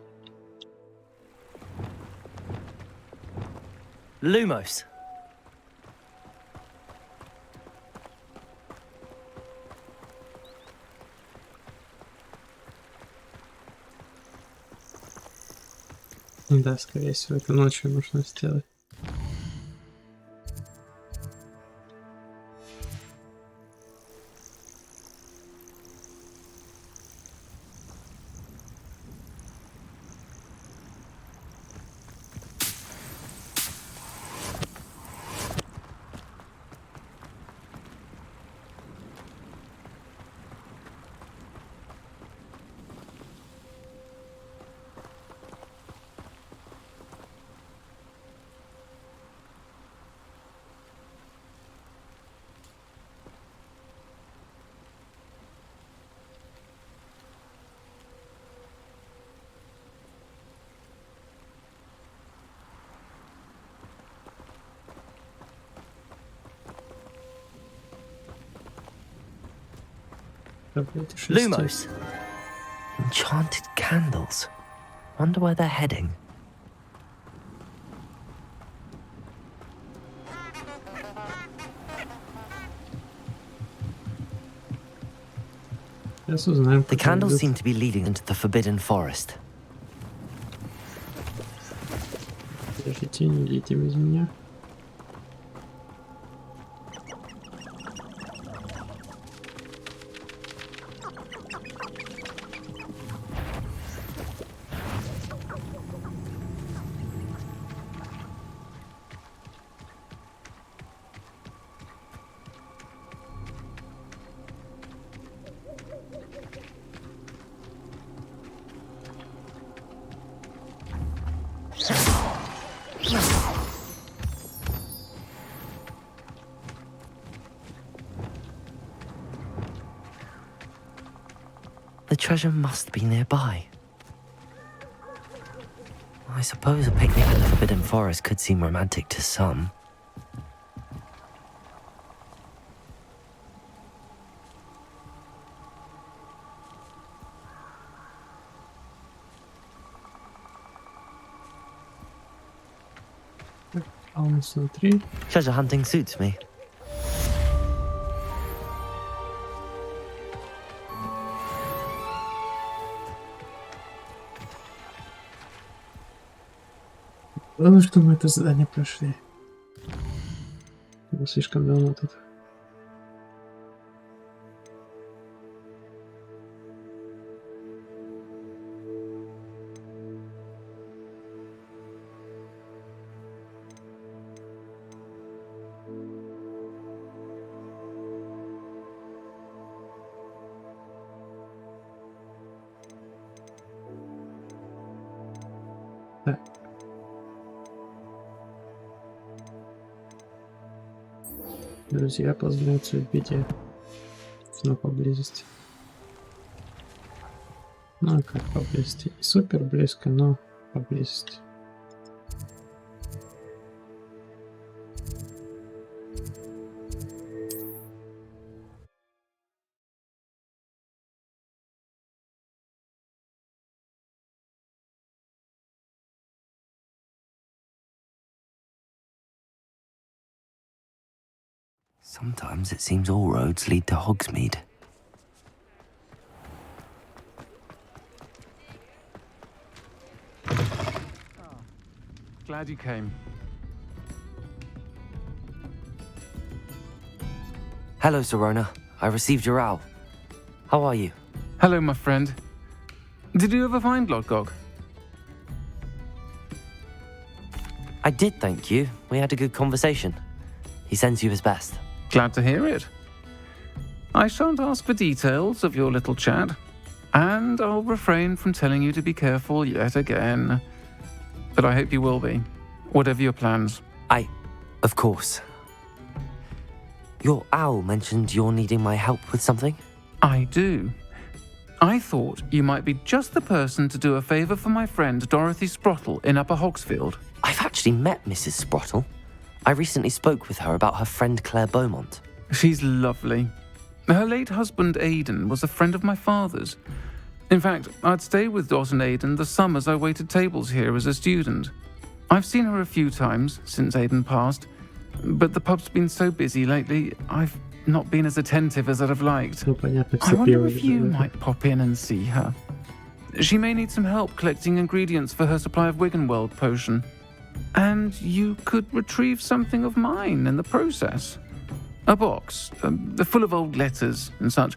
Lumos. Да, скорее всего, это ночью нужно сделать. Lumos. Enchanted candles. Wonder where they're heading. The candles seem to be leading into the forbidden forest. Подождите, не идите без меня. The treasure must be nearby. I suppose a picnic in the Forbidden Forest could seem romantic to some. Treasure hunting suits me. Главное, что мы это задание прошли. Мы слишком давно тут. Так. Друзья познаются в беде. Но поблизости. Ну, как поблизости? Не супер близко, но поблизости. Sometimes it seems all roads lead to Hogsmeade. Glad you came. Hello, Serona. I received your owl. How are you? Hello, my friend. Did you ever find Lodgog? I did, thank you. We had a good conversation. He sends you his best. Glad to hear it. I shan't ask for details of your little chat, and I'll refrain from telling you to be careful yet again. But I hope you will be, whatever your plans. Of course. Your owl mentioned you're needing my help with something? I do. I thought you might be just the person to do a favour for my friend Dorothy Sprottle in Upper Hogsfield. I've actually met Mrs. Sprottle. I recently spoke with her about her friend Claire Beaumont. She's lovely. Her late husband Aidan was a friend of my father's. In fact, I'd stayed with Dot and Aidan the summers I waited tables here as a student. I've seen her a few times since Aidan passed, but the pub's been so busy lately, I've not been as attentive as I'd have liked. I wonder if you might pop in and see her. She may need some help collecting ingredients for her supply of Wiggenweld potion. And you could retrieve something of mine in the process. A box, full of old letters and such.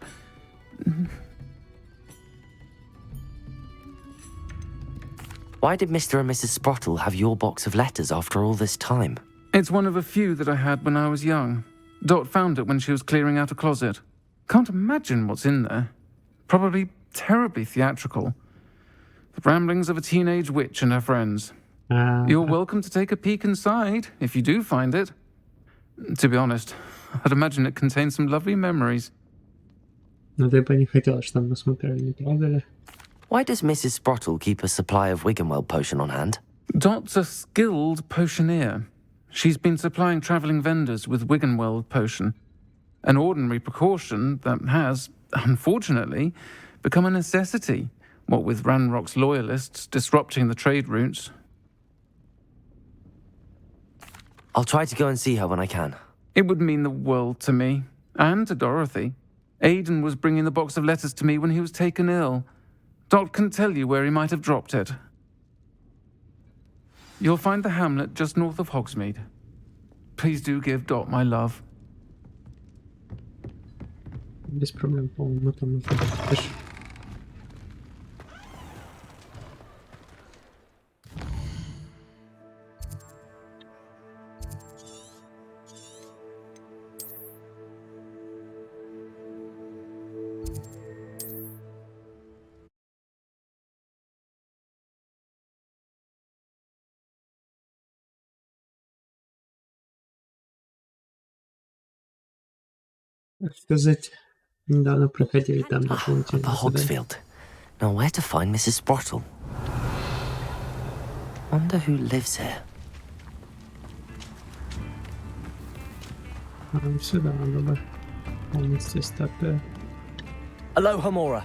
Why did Mr. and Mrs. Sprottle have your box of letters after all this time? It's one of a few that I had when I was young. Dot found it when she was clearing out a closet. Can't imagine what's in there. Probably terribly theatrical. The ramblings of a teenage witch and her friends. You're welcome to take a peek inside, if you do find it. To be honest, I'd imagine it contains some lovely memories. Но ты бы не хотела, чтобы мы смотрели, не правда ли? Why does Mrs. Sprottle keep a supply of Wiggenweld potion on hand? Dot's a skilled potioneer. She's been supplying travelling vendors with Wiggenweld potion. An ordinary precaution that has, unfortunately, become a necessity, what with Ranrock's loyalists disrupting the trade routes. I'll try to go and see her when I can. It would mean the world to me, and to Dorothy. Aidan was bringing the box of letters to me when he was taken ill. Dot can tell you where he might have dropped it. You'll find the hamlet just north of Hogsmeade. Please do give Dot my love. Без проблем, по-моему, там уже пишем. Сказать, недавно проходили там дополнительные Upper Hogsfield. Now where to find Mrs. Sprottle? Wonder who lives here. Сюда надо бы полностью статуя. Aloha, Mora.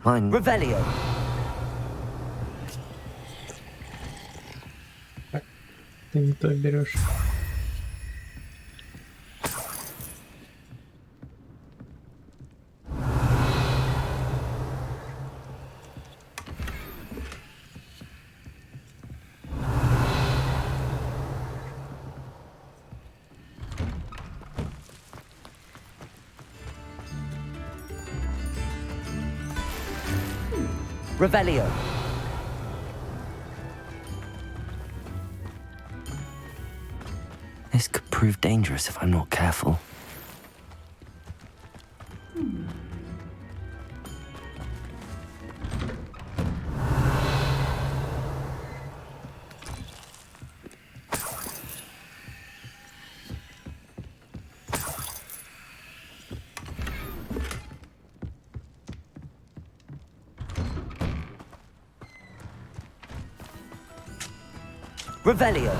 Mine. Revelio. Ты не то берешь. Revelio. This could prove dangerous if I'm not careful. Revelio.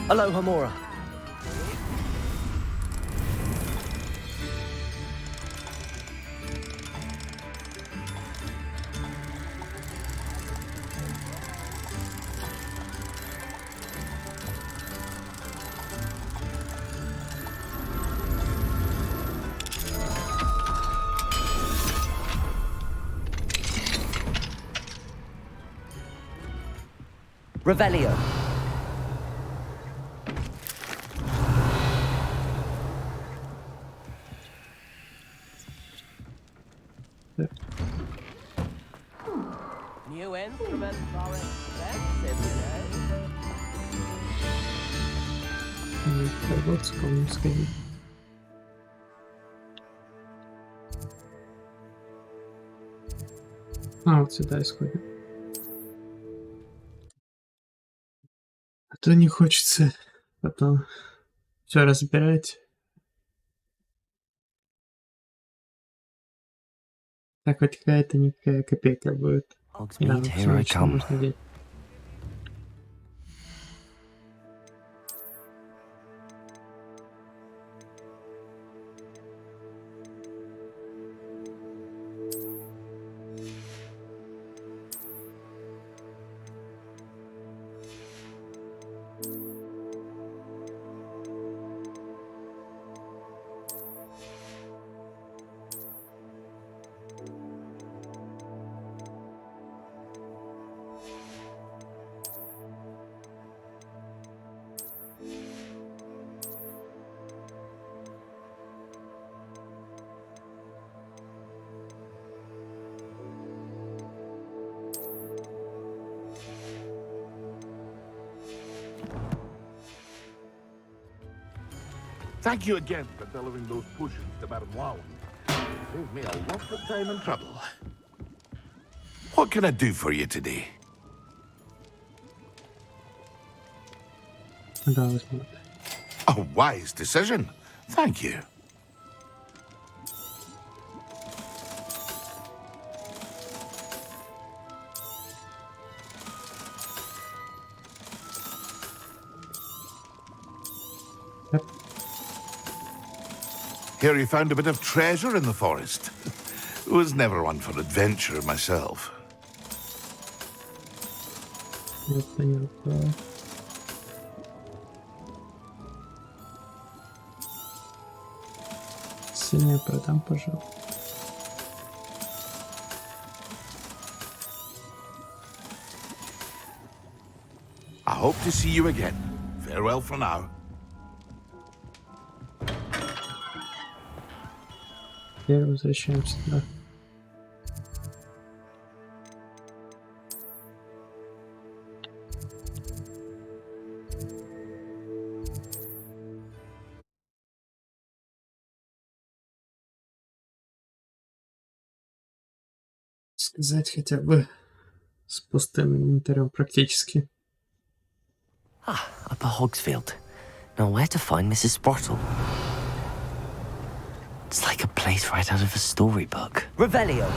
Aloha Mora. Revelio. New instruments are expensive, you know. Хогвартс, кому сходить. А, вот сюда исходим. А то не хочется потом все разбирать. Так хоть какая-то никакая копейка будет. Да, Hogsmeade, here I что come. можно делать. Thank you again for delivering those potions to Baron Wow. Saved me a lot of time and trouble. What can I do for you today? Да, возьму. A wise decision. Thank you. Hear you found a bit of treasure in the forest. Was never one for adventure myself. Понятно. Синяя продам, пожалуйста. I hope to see you again. Farewell for now. Теперь возвращаемся туда. Сказать хотя бы с пустым инвентарем практически. Ah, Upper Hogsfield. Now where to find Mrs. Sprottle? It's like a place right out of a storybook. Revelio.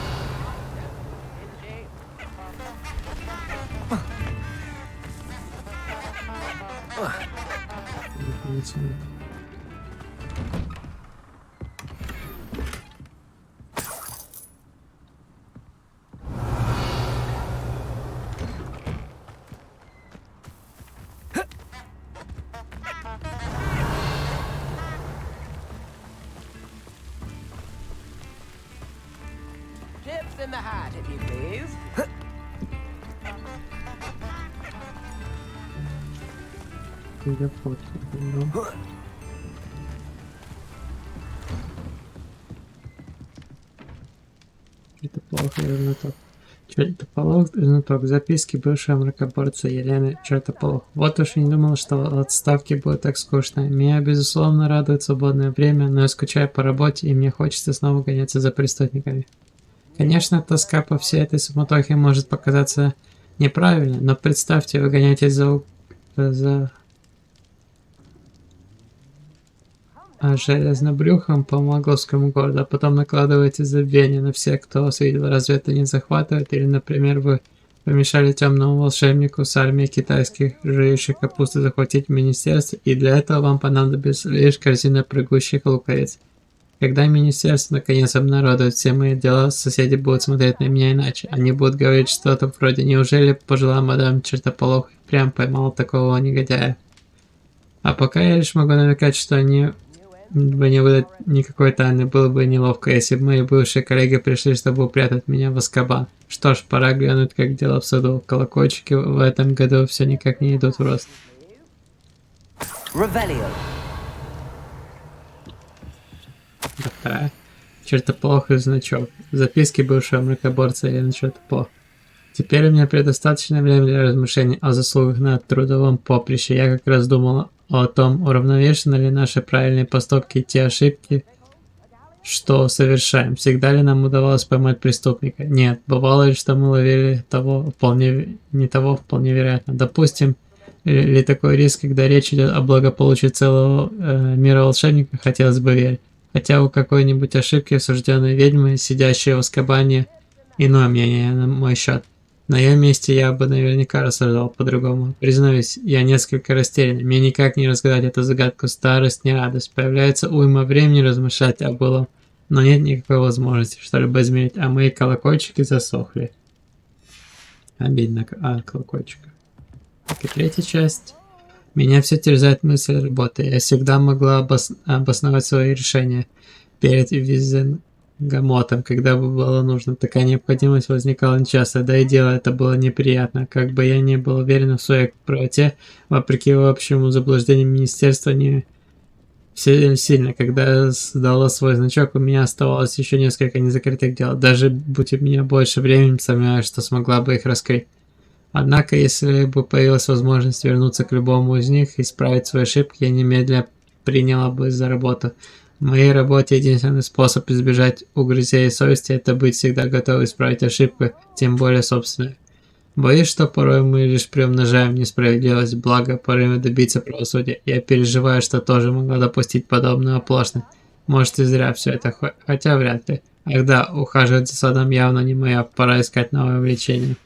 Chips in the hat, if you please. Я фотку убрал. Это плохо, знаток. Чертополох, знаток. Записки бывшего мракоборца Елены Чертополох. Вот уж и не думал, что в отставке будет так скучно. Меня, безусловно, радует свободное время, но я скучаю по работе, и мне хочется снова гоняться за преступниками. Конечно, тоска по всей этой суматохе может показаться неправильной, но представьте, вы гоняетесь за железнобрюхом по могловскому городу, а потом накладываете забвение на всех, кто вас видел. Разве это не захватывает? Или, например, вы помешали темному волшебнику с армией китайских жующих капусты захватить министерство, и для этого вам понадобится лишь корзина прыгущих луковиц. Когда министерство наконец обнародует все мои дела, соседи будут смотреть на меня иначе. Они будут говорить что-то вроде «Неужели пожилая мадам Чертополох прям поймал такого негодяя?» А пока я лишь могу намекать, что они бы не выдать никакой тайны, было бы неловко, если бы мои бывшие коллеги пришли, чтобы упрятать меня в Азкабан. Что ж, пора глянуть, как дела в саду. Колокольчики в этом году все никак не идут в рост. Да. Чертополох и значок. Записки бывшего мракоборца Елены Чертополох. Теперь у меня предостаточно времени для размышлений о заслугах на трудовом поприще. Я как раз думала о том, уравновешены ли наши правильные поступки и те ошибки, что совершаем. Всегда ли нам удавалось поймать преступника? Нет. Бывало ли, что мы ловили того, вполне вероятно. Допустим ли такой риск, когда речь идет о благополучии целого мира волшебника, хотелось бы верить. Хотя у какой-нибудь ошибки осужденной ведьмы, сидящей в Азкабане, иное мнение на мой счет. На ее месте я бы наверняка рассуждал по-другому. Признаюсь, я несколько растерян. Мне никак не разгадать эту загадку. Старость, не радость. Появляется уйма времени размышлять о былом, но нет никакой возможности что-либо изменить, а мои колокольчики засохли. Обидно. Колокольчика. Так, и третья часть. Меня все терзает мысль работы. Я всегда могла обосновать свои решения перед Визенгамотом, когда бы было нужно. Такая необходимость возникала нечасто, да и дело это было неприятно. Как бы я не был уверен в своей правоте, вопреки общему заблуждению министерства не сильно. Когда я сдала свой значок, у меня оставалось еще несколько незакрытых дел. Даже будь у меня больше времени, сомневаюсь, что смогла бы их раскрыть. Однако, если бы появилась возможность вернуться к любому из них и исправить свои ошибки, я немедленно приняла бы за работу. В моей работе единственный способ избежать угрызений совести – это быть всегда готовым исправить ошибку, тем более собственную. Боюсь, что порой мы лишь приумножаем несправедливость, благо порывы добиться правосудия. Я переживаю, что тоже могла допустить подобную оплошность. Может, и зря все это, хотя вряд ли. Ах да, ухаживать за садом явно не моя, пора искать новое увлечение.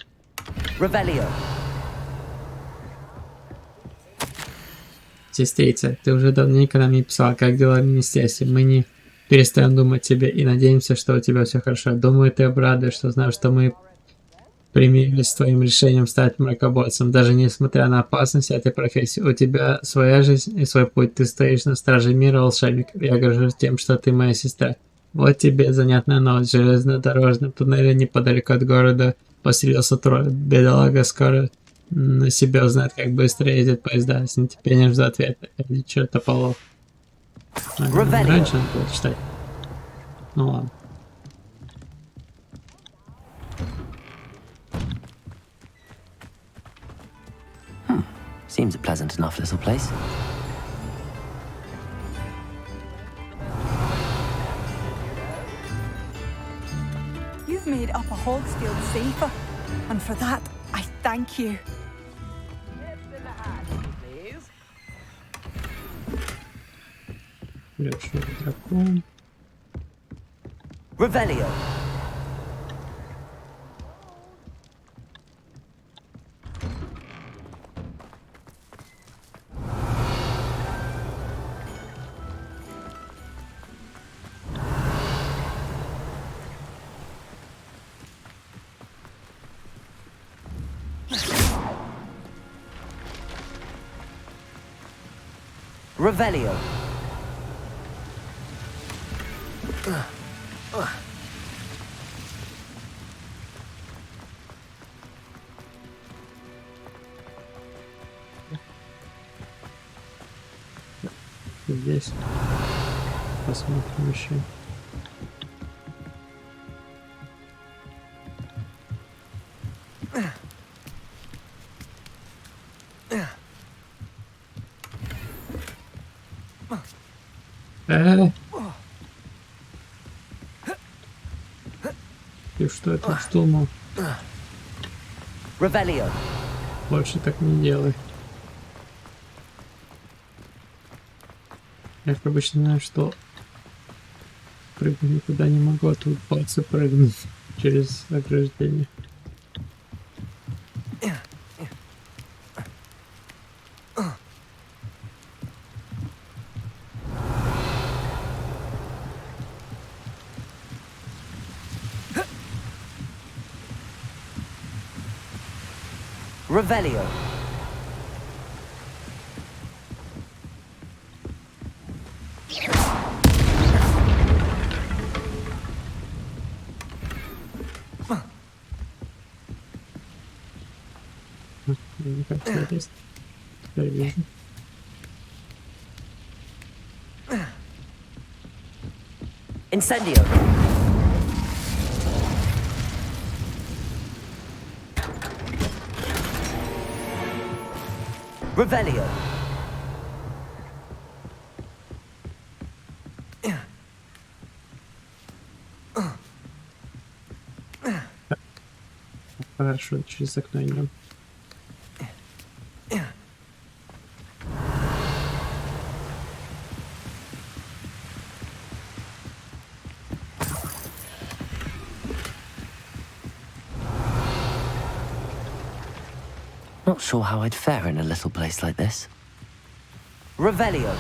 Сестрица, ты уже давненько нам не писала, как дела в министерстве. Мы не перестаем думать о тебе и надеемся, что у тебя все хорошо. Думаю, ты обрадуешь, что знаешь, что мы примирились с твоим решением стать мракоборцем. Даже несмотря на опасность этой профессии, у тебя своя жизнь и свой путь. Ты стоишь на страже мира волшебников. Я горжусь тем, что ты моя сестра. Вот тебе занятная новость. В железнодорожном туннеле неподалеку от города поселился тролль. Бедолага скоро на себя узнает, как быстро ездят поезда. С нетерпением жду ответа. Или Чертополох. Раньше надо было читать. Ну ладно. Seems a pleasant enough little place. You've made up a Hogsfield safer, and for that, I thank you. Revelio. Revelio. здесь. Посмотрим еще. Ты что это вздумал? Revelio. Больше так не делай. Я как обычно знаю, что прыгнуть никуда не могу, а тут пальцы прыгнуть через ограждение. Revelio. Не как залезть. Теперь вижу. Incendio. Revelio. Хорошо, через окно идем. Not sure how I'd fare in a little place like this. Revelio.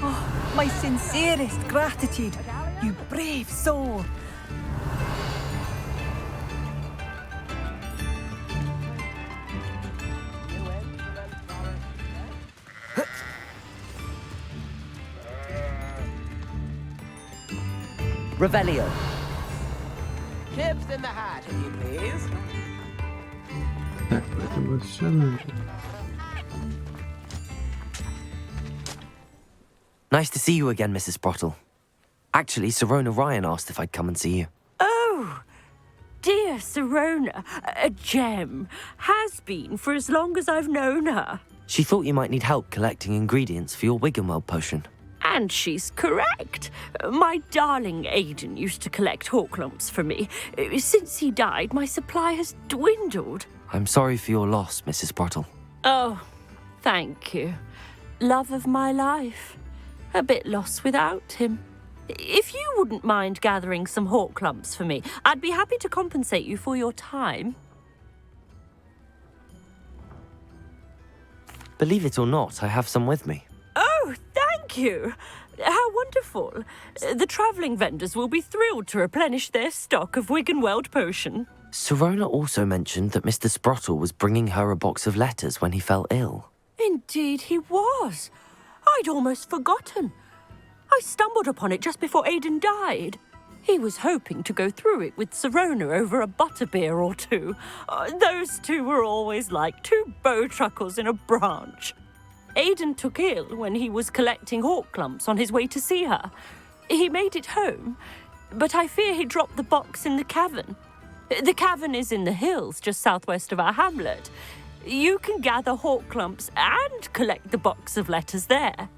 Oh, my sincerest gratitude, you brave soul. Revelio. Chips in the hat, if you please. Так, это будет все нужно. Nice to see you again, Mrs. Sprottle. Actually, Sirona Ryan asked if I'd come and see you. Oh, dear Sirona, a gem. Has been for as long as I've known her. She thought you might need help collecting ingredients for your Wiggenweld potion. And she's correct. My darling Aiden used to collect Horklumps for me. Since he died, my supply has dwindled. I'm sorry for your loss, Mrs. Sprottle. Oh, thank you. Love of my life. A bit lost without him. If you wouldn't mind gathering some Horklumps for me, I'd be happy to compensate you for your time. Believe it or not, I have some with me. Oh, thank you. How wonderful. The travelling vendors will be thrilled to replenish their stock of Wiggenweld potion. Sirona also mentioned that Mr. Sprottle was bringing her a box of letters when he fell ill. Indeed he was. I'd almost forgotten. I stumbled upon it just before Aiden died. He was hoping to go through it with Sirona over a butterbeer or two. Those two were always like two bowtruckles in a branch. Aiden took ill when he was collecting Horklumps on his way to see her. He made it home, but I fear he dropped the box in the cavern. The cavern is in the hills just southwest of our hamlet. You can gather Horklumps and collect the box of letters there.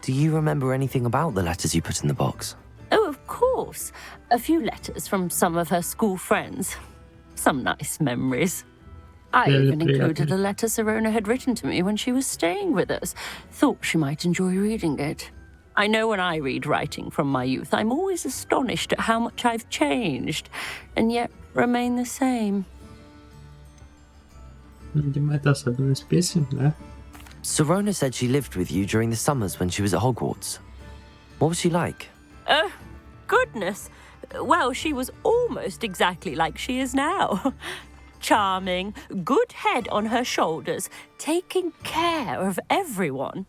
Do you remember anything about the letters you put in the box? Oh, of course. A few letters from some of her school friends. Some nice memories. I even included a letter Sirona had written to me when she was staying with us. Thought she might enjoy reading it. I know when I read writing from my youth, I'm always astonished at how much I've changed, and yet remain the same. Видимо, это особенность песен, да? Sirona said she lived with you during the summers when she was at Hogwarts. What was she like? Oh, goodness. Well, she was almost exactly like she is now. Charming, good head on her shoulders, taking care of everyone.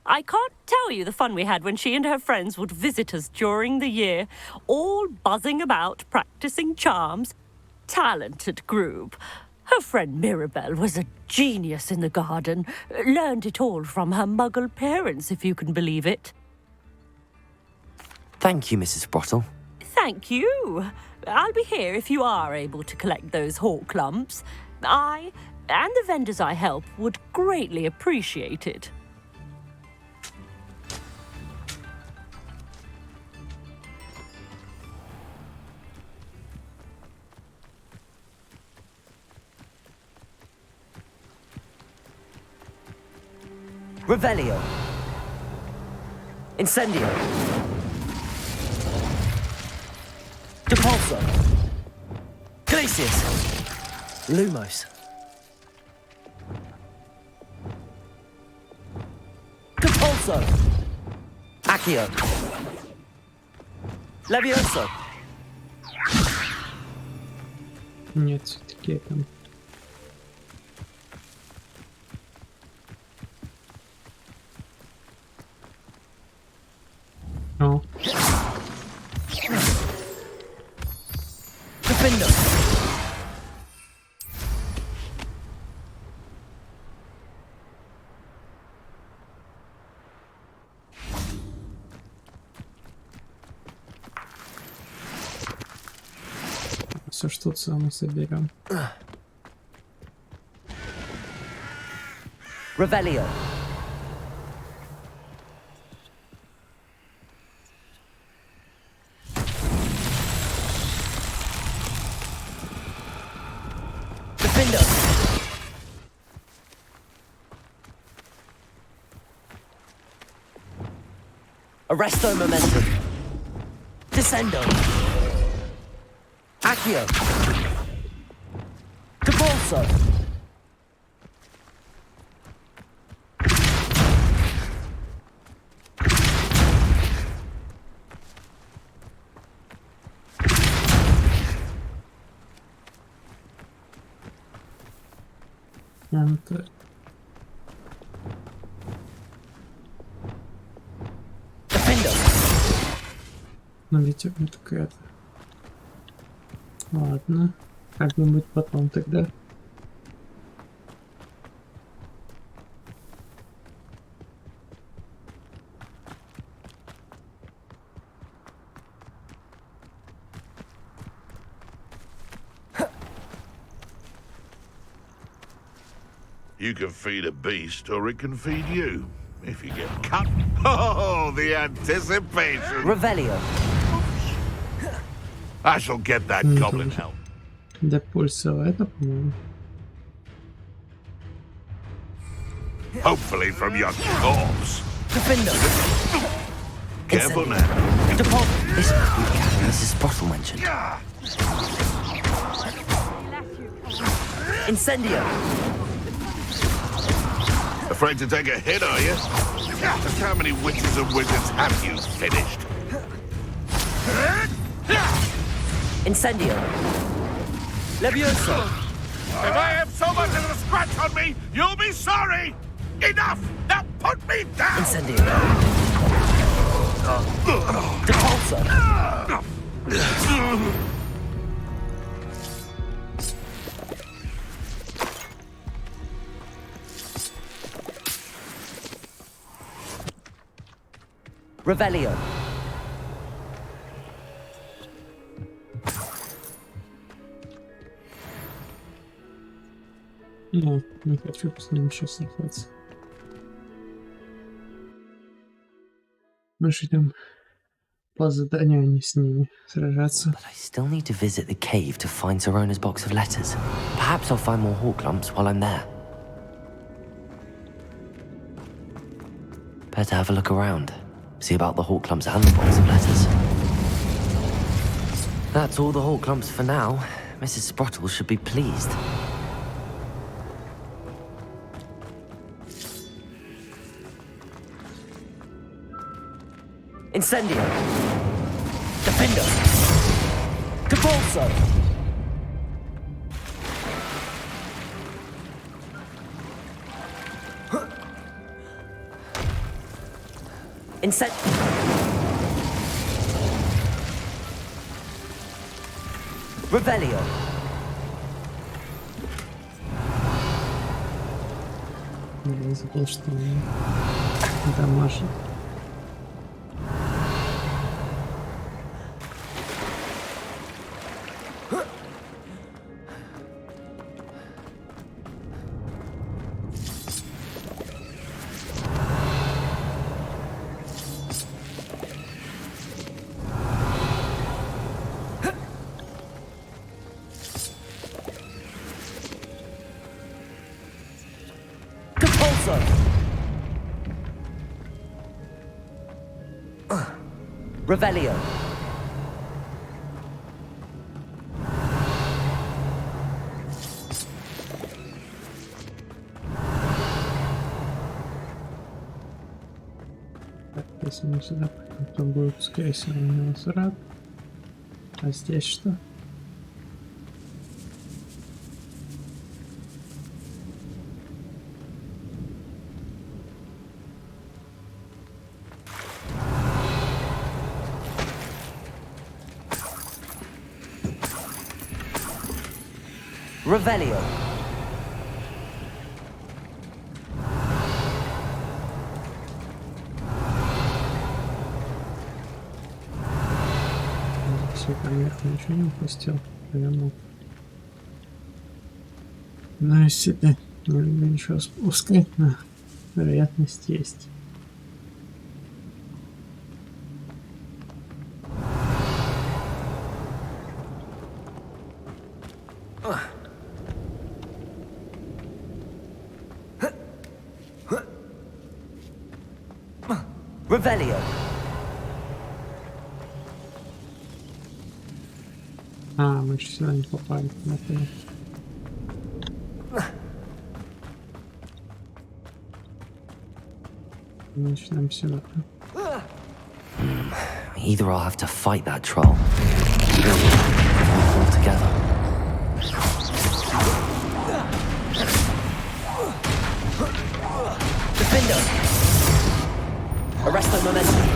I can't tell you the fun we had when she and her friends would visit us during the year, all buzzing about, practicing charms. Talented group. Her friend Mirabelle was a genius in the garden. Learned it all from her muggle parents, if you can believe it. Thank you, Mrs. Sprottle. Thank you. I'll be here if you are able to collect those hawk lumps. I, and the vendors I help, would greatly appreciate it. Revelio. Incendio. Depulso. Glacius. Lumos. Depulso. Accio. Levioso. Нет, все-таки там. О. Defender. Все, что мы соберем. Revelio. Defender. Arresto momentum. Descendo. Accio. Depulso. Станьте. Ну ведь это какая-то. Ладно. Как-нибудь потом тогда. You can feed a beast, or it can feed you. If you get cut, oh, the anticipation! Revelio. I shall get that goblin help. Depulso, это, по-моему. Hopefully from your corpse. Defender. Careful now. Deposit. This must be the cabin Mrs. Sprottle mentioned. Incendio. Afraid to take a hit, are you? Just how many witches and wizards have you finished? Incendio. Levioso. If I have so much as a scratch on me, you'll be sorry! Enough! Now put me down! Incendio. Depulso. Revelio. Нет, не хочу с ним сейчас находиться. Мы же идем по заданию, а не с ними сражаться. But I still need to visit the cave to find Zerona's box of letters. Perhaps I'll find more hawk lumps while I'm there. Better have a look around. See about the hawk lumps and the box of letters. That's all the hawk lumps for now. Mrs. Sprottle should be pleased. Incendio. Defender. Depulso. Revelio. Я забыл, что он дамажит. Revelio. Так, если мы сюда пойдем, то будет, скорее всего, у меня возврат. А здесь что? Revelio. Все, наверх ничего не упустил. Я мог. Но если не люблю ничего спускать, но вероятность есть. Revelio. А, мы еще сюда не попали. Начнем сюда. Either I'll have to fight that troll, or all together. Defender! Arrest the momentum.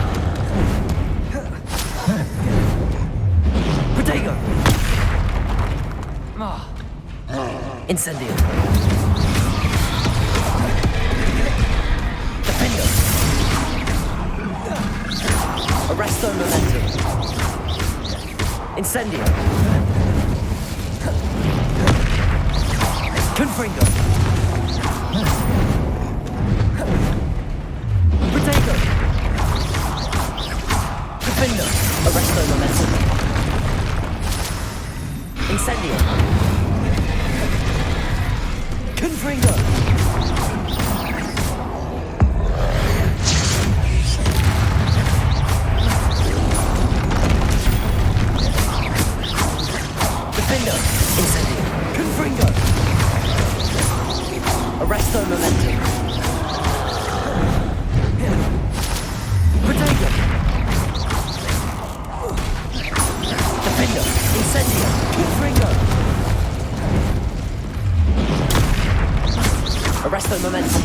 Protego! Incendio! Defender! Arrest the momentum. Incendio! Confringo! Protego! Defender! Arrest the momentum. Incendio! Confringo! Defender! Incendio! Confringo! Arrest the momentum. Protego! Defender! Incendio! Confringo! Arrest the momentum.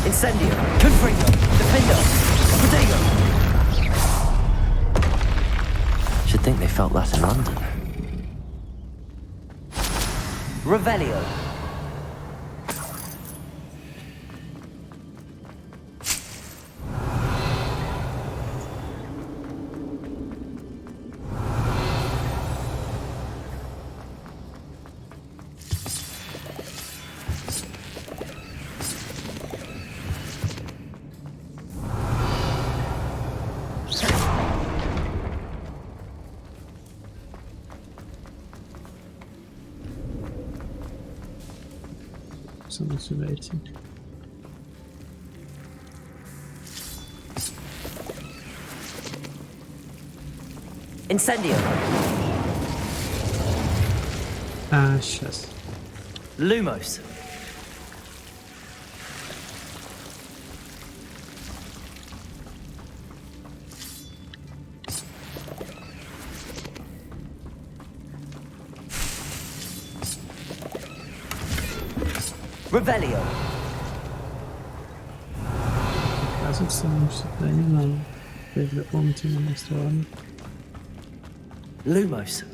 Incendio! Confringo! Defender! Protego! Should think they felt that in London. Revelio. Само сюда идти. Incendio. А, сейчас. Lumos. Revelio. Оказывается, нам сюда не надо. Теперь дополнительными словами. Lumos.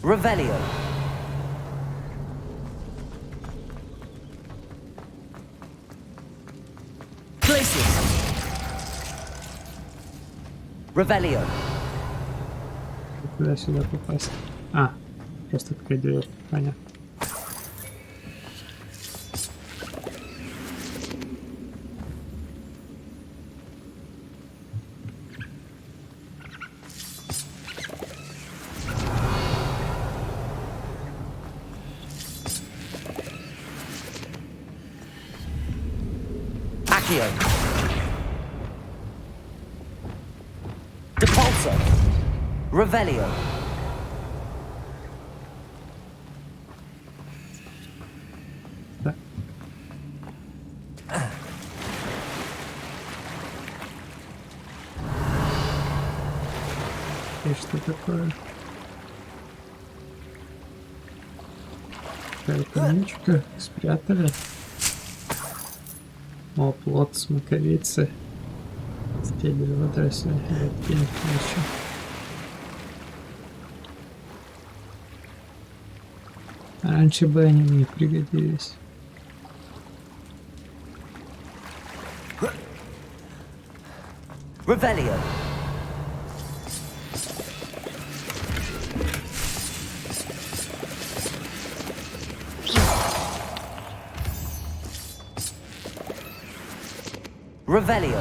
Revelio. Glacius. Revelio. Куда сюда попасть? А, просто открыть дверь. Понятно. Accio. Depulso. Revelio. Да. И что такое? Какая-то нычка спрятали. О, плод смоковицы. Стебель водоросли. Редкие еще. Раньше бы они мне пригодились. Revelio. Revelio.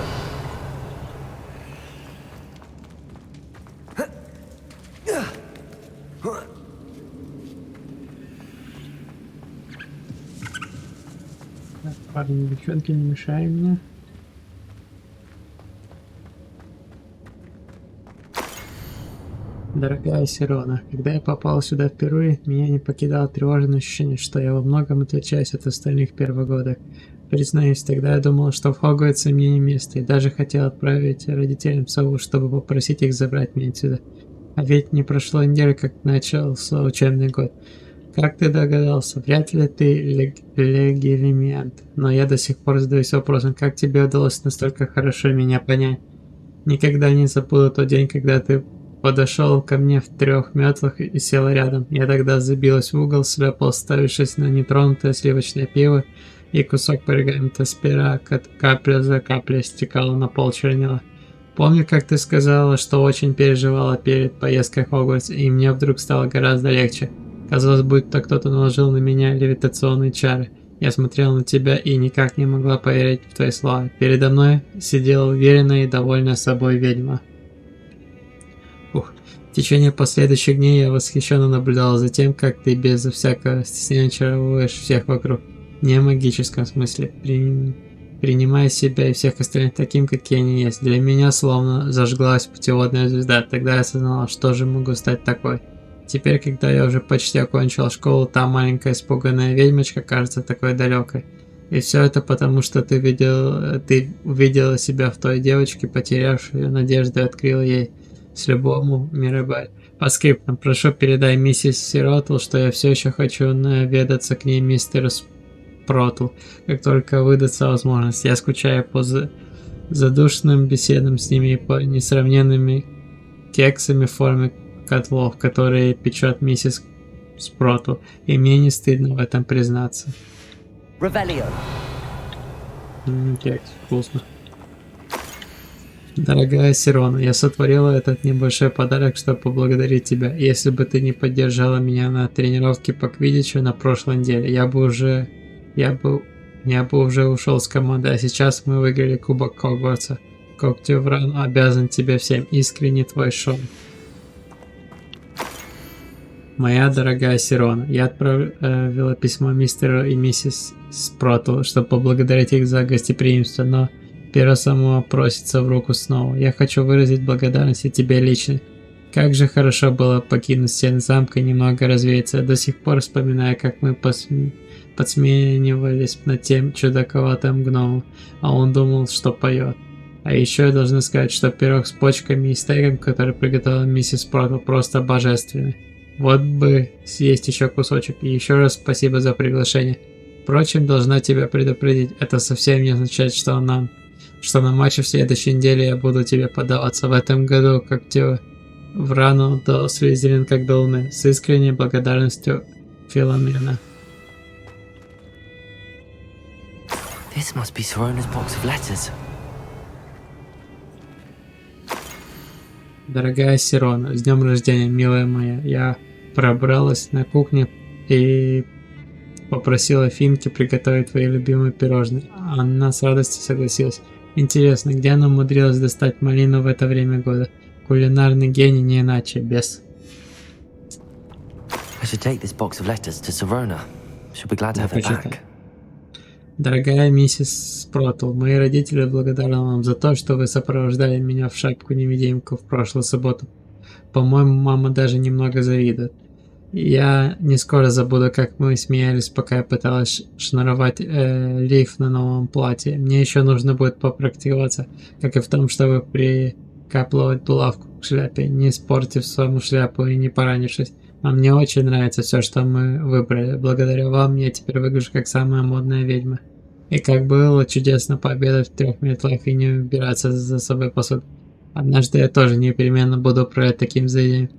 Парни, девчонки, не мешай мне. Дорогая Сирона, когда я попал сюда впервые, меня не покидало тревожное ощущение, что я во многом отличаюсь от остальных первогодок. Признаюсь, тогда я думал, что в Хогвартсе мне не место, и даже хотел отправить родителям сову, чтобы попросить их забрать меня отсюда. А ведь не прошло недели, как начался учебный год. Как ты догадался, вряд ли ты легилимент, но я до сих пор задаюсь вопросом, как тебе удалось настолько хорошо меня понять. Никогда не забуду тот день, когда ты подошел ко мне в 3 метлах и сел рядом. Я тогда забилась в угол, слепо уставившись на нетронутое сливочное пиво, и кусок пергамента с пера капля за каплей стекала на пол чернила. Помню, как ты сказала, что очень переживала перед поездкой в Хогвартс, и мне вдруг стало гораздо легче. Казалось, будто кто-то наложил на меня левитационные чары. Я смотрела на тебя и никак не могла поверить в твои слова. Передо мной сидела уверенная и довольная собой ведьма. В течение последующих дней я восхищенно наблюдал за тем, как ты без всякого стеснения очаровываешь всех вокруг. Не в магическом смысле, принимая себя и всех остальных таким, какие они есть. Для меня словно зажглась путеводная звезда. Тогда я осознала, что же могу стать такой. Теперь, когда я уже почти окончил школу, та маленькая испуганная ведьмочка кажется такой далекой. И все это потому, что ты увидела себя в той девочке, потерявшей надежду, и открыла ей с любому миробаль. По скриптам, прошу передай миссис Сиротл, что я все еще хочу наведаться к ней, мистер Спротл, как только выдастся возможность. Я скучаю по задушным беседам с ними и по несравненными кексами в форме котлов, которые печет миссис Спротл, и мне не стыдно в этом признаться. Revelio. Кекс, вкусно. Дорогая Сирона, я сотворила этот небольшой подарок, чтобы поблагодарить тебя. Если бы ты не поддержала меня на тренировке по квиддичу на прошлой неделе, я бы уже ушел с команды, а сейчас мы выиграли Кубок Хогвартса. Когтевран обязан тебе всем. Искренне твой Шон. Моя дорогая Сирона, я отправила письмо мистеру и миссис Спротл, чтобы поблагодарить их за гостеприимство, но перо само просится в руку снова. Я хочу выразить благодарность и тебе лично. Как же хорошо было покинуть стены замка и немного развеяться. До сих пор вспоминаю, как мы подсмеивались над тем чудаковатым гномом, а он думал, что поет. А еще я должна сказать, что пирог с почками и стейком, который приготовила миссис Протл, просто божественный. Вот бы съесть еще кусочек. И еще раз спасибо за приглашение. Впрочем, должна тебя предупредить, это совсем не означает, что на матче в следующей неделе я буду тебе подаваться. В этом году, как тебе в рану до Слизерин как до луны. С искренней благодарностью, Филомена. This must be Sorona's box of letters. Дорогая Сирона, с днем рождения, милая моя. Я пробралась на кухню и попросила Финки приготовить твои любимые пирожные. Она с радостью согласилась. Интересно, где она умудрилась достать малину в это время года? Кулинарный гений не иначе, без. I should take this box of letters to Sorona. She'll be glad to have it back. Дорогая миссис Протл, мои родители благодарны вам за то, что вы сопровождали меня в шапку-невидимку в прошлую субботу. По-моему, мама даже немного завидует. Я не скоро забуду, как мы смеялись, пока я пыталась шнуровать лиф на новом платье. Мне еще нужно будет попрактиковаться, как и в том, чтобы прикапывать булавку к шляпе, не испортив саму шляпу и не поранившись. А мне очень нравится все, что мы выбрали. Благодаря вам я теперь выгляжу как самая модная ведьма. И как было чудесно пообедать в 3 метлах и не убираться за собой посуду. Однажды я тоже непременно буду управлять таким заведением.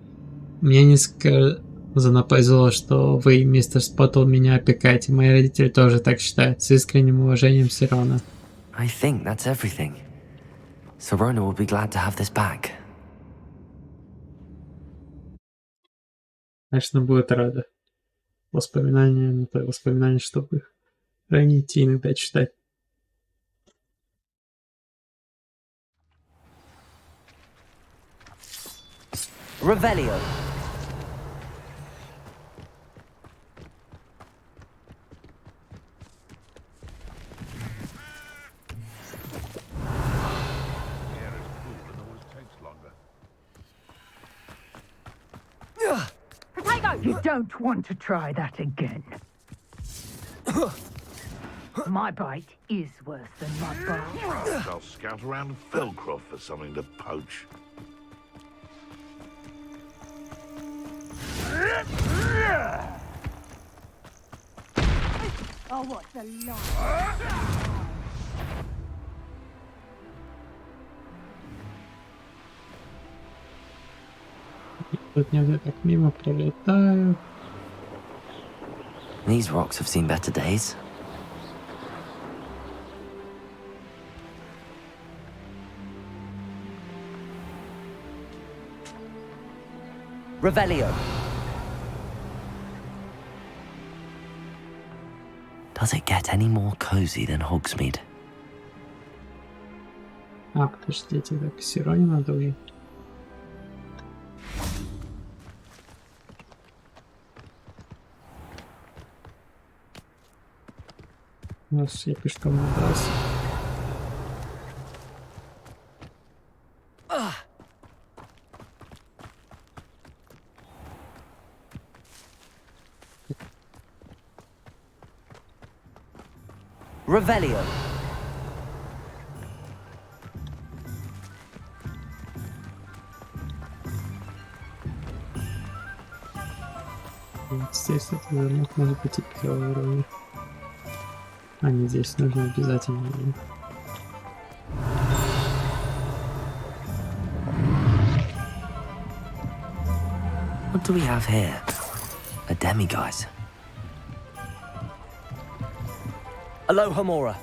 Мне несказанно повезло, что вы, мистер Споттл, меня опекаете. Мои родители тоже так считают. С искренним уважением, Сирона. I think that's everything. Sorona will be glad to have this back. Конечно, будет рада. Воспоминания, чтобы хранить и иногда читать. Revelio. You don't want to try that again. My bite is worse than my bite. I'll scout around Felcroft for something to poach. Oh, what's the lie? Тут не так мимо пролетаю. These rocks have seen better days. Revelio. Does it get any more cozy than Hogsmeade? Подождите, так к Сироне надо уже. У нас я пешком набрался. Revelio. Вот здесь это замок может быть и первого уровня. А не здесь нужно обязательно. What do we have here? A demiguise. Aloha Mora.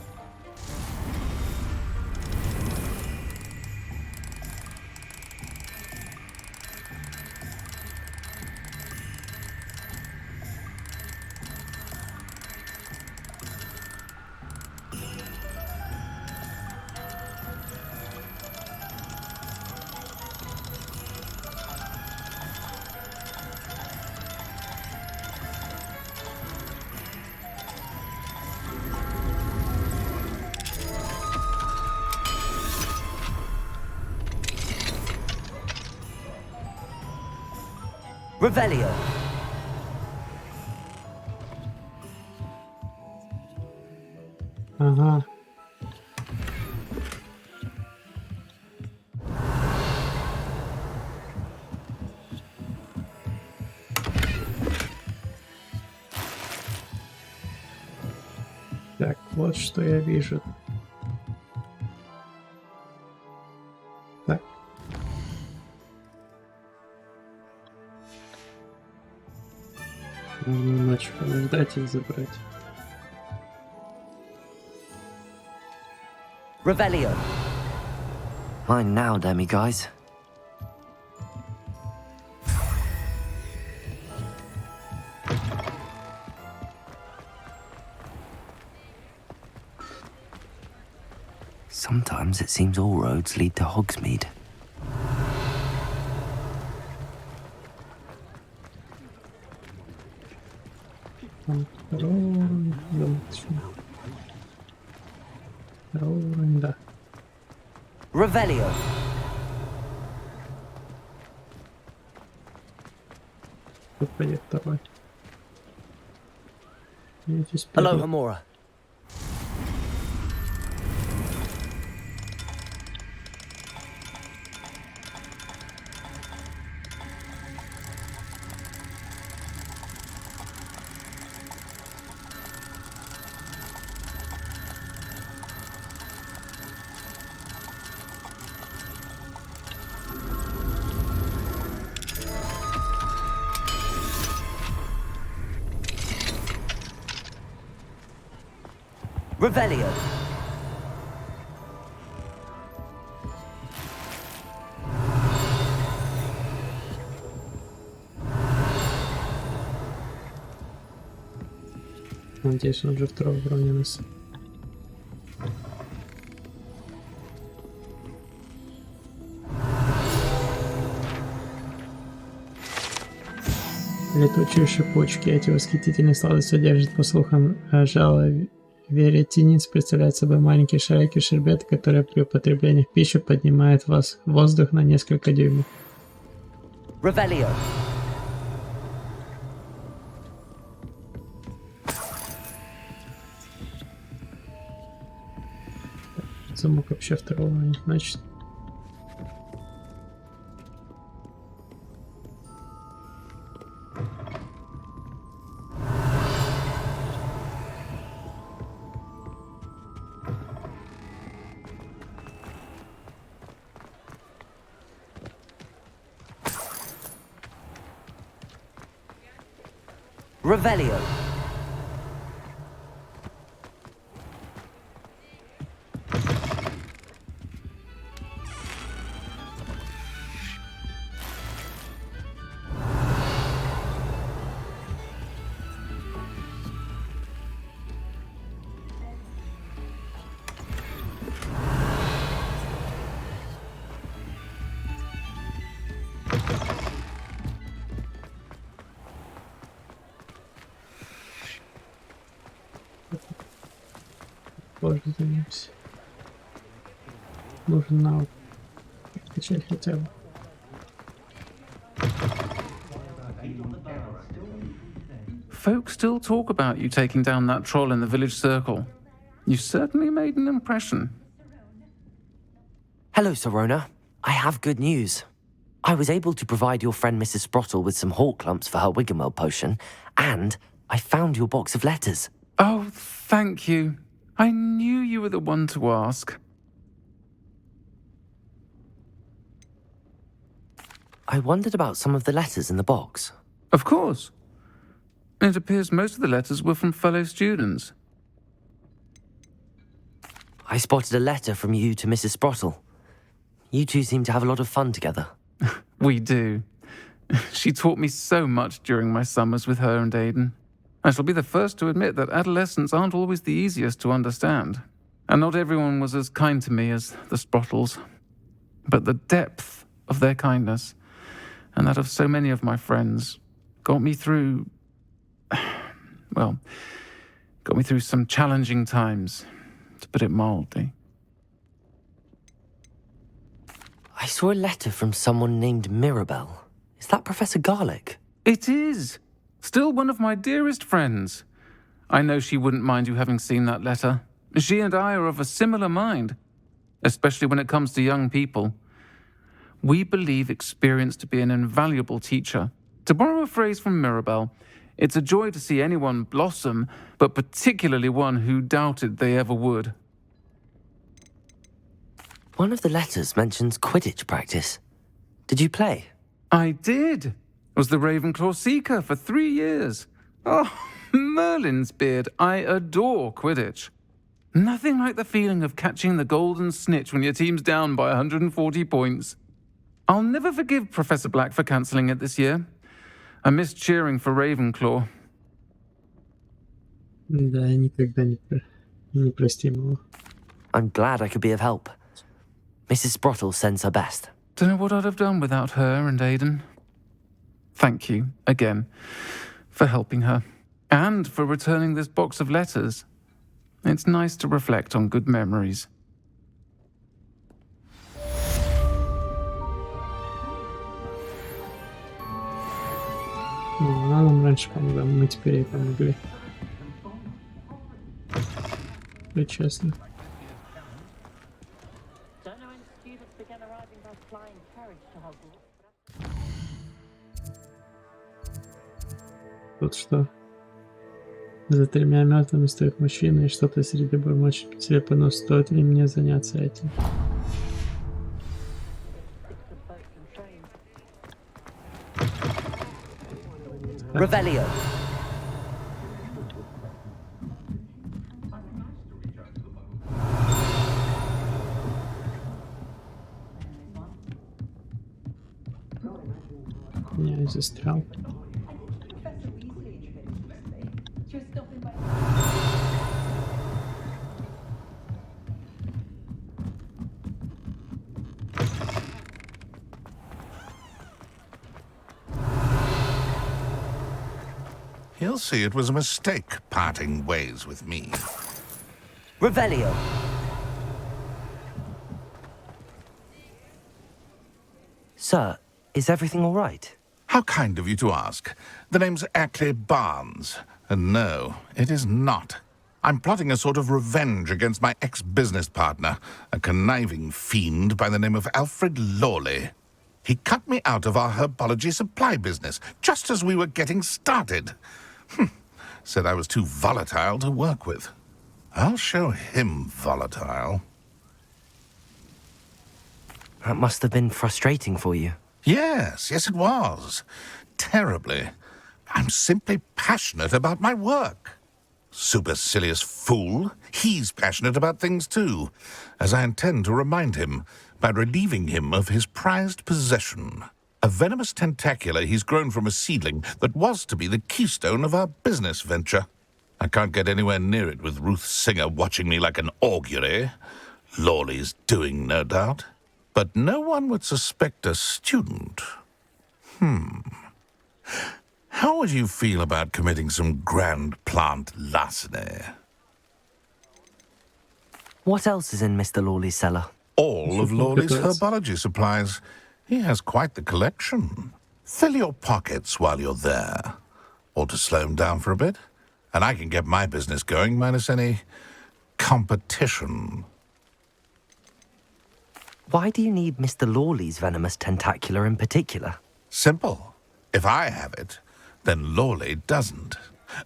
Revelio. Ага. Вот что я вижу. Так. Можно ночь подождать и забрать. Revelio. Mine now, demi-guys. Sometimes it seems all roads lead to Hogsmeade. Да. Revelio. Тут пойдет второй. Я здесь Hello, перейду. Hamora. Revelio. Надеюсь, он уже второго уровня нас. Летучие шипучки. Эти восхитительные слады содержат, по слухам, жало веретениц, представляют собой маленькие шарики шербета, которые при употреблении в пищу поднимают вас в воздух на несколько дюймов. Revelio. Замок вообще второго уровня, значит. Revelio. Позже займемся. Нужен навык. Качать хотя бы. Folk still talk about you taking down that troll in the village circle. You certainly made an impression. Hello, Sorona. I have good news. I was able to provide your friend Mrs. Sprottle with some hawk lumps for her Wiggenwell potion, and I found your box of letters. Oh, thank you. I knew you were the one to ask. I wondered about some of the letters in the box. Of course. It appears most of the letters were from fellow students. I spotted a letter from you to Mrs. Sprottle. You two seem to have a lot of fun together. We do. She taught me so much during my summers with her and Aidan. I shall be the first to admit that adolescents aren't always the easiest to understand. And not everyone was as kind to me as the Sprottles. But the depth of their kindness, and that of so many of my friends, got me through... well, got me through some challenging times, to put it mildly. I saw a letter from someone named Mirabelle. Is that Professor Garlick? It is! Still one of my dearest friends. I know she wouldn't mind you having seen that letter. She and I are of a similar mind, especially when it comes to young people. We believe experience to be an invaluable teacher. To borrow a phrase from Mirabelle, It's a joy to see anyone blossom, but particularly one who doubted they ever would. One of the letters mentions Quidditch practice. Did you play? I did. Was the Ravenclaw Seeker for 3 years. Oh, Merlin's beard. I adore Quidditch. Nothing like the feeling of catching the golden snitch when your team's down by 140 points. I'll never forgive Professor Black for cancelling it this year. I missed cheering for Ravenclaw. Да, никогда не простим его. I'm glad I could be of help. Mrs. Sprottle sends her best. Don't know what I'd have done without her and Aidan. Thank you, again, for helping her. And for returning this box of letters. It's nice to reflect on good memories. Ну, она нам раньше помогла, мы теперь ей помогли. Если честно. Тут что? За 3 мертвыми стоит мужчина, и что-то среди бормочет слепо, но стоит ли мне заняться этим? Revelio. Я застрял. He'll see it was a mistake parting ways with me. Revelio. Sir, is everything all right? How kind of you to ask. The name's Ackley Barnes. And no, it is not. I'm plotting a sort of revenge against my ex-business partner, a conniving fiend by the name of Alfred Lawley. He cut me out of our herbology supply business, just as we were getting started. Said I was too volatile to work with. I'll show him volatile. That must have been frustrating for you. Yes, it was. Terribly. I'm simply passionate about my work. Supercilious fool. He's passionate about things too, as I intend to remind him by relieving him of his prized possession. A venomous tentacula he's grown from a seedling that was to be the keystone of our business venture. I can't get anywhere near it with Ruth Singer watching me like an augury. Lawley's doing, no doubt. But no one would suspect a student. How would you feel about committing some grand plant larceny? What else is in Mr. Lawley's cellar? All of Lawley's herbology supplies. He has quite the collection. Fill your pockets while you're there. Or to slow him down for a bit. And I can get my business going minus any competition. Why do you need Mr. Lawley's venomous tentacula in particular? Simple. If I have it, then Lawley doesn't.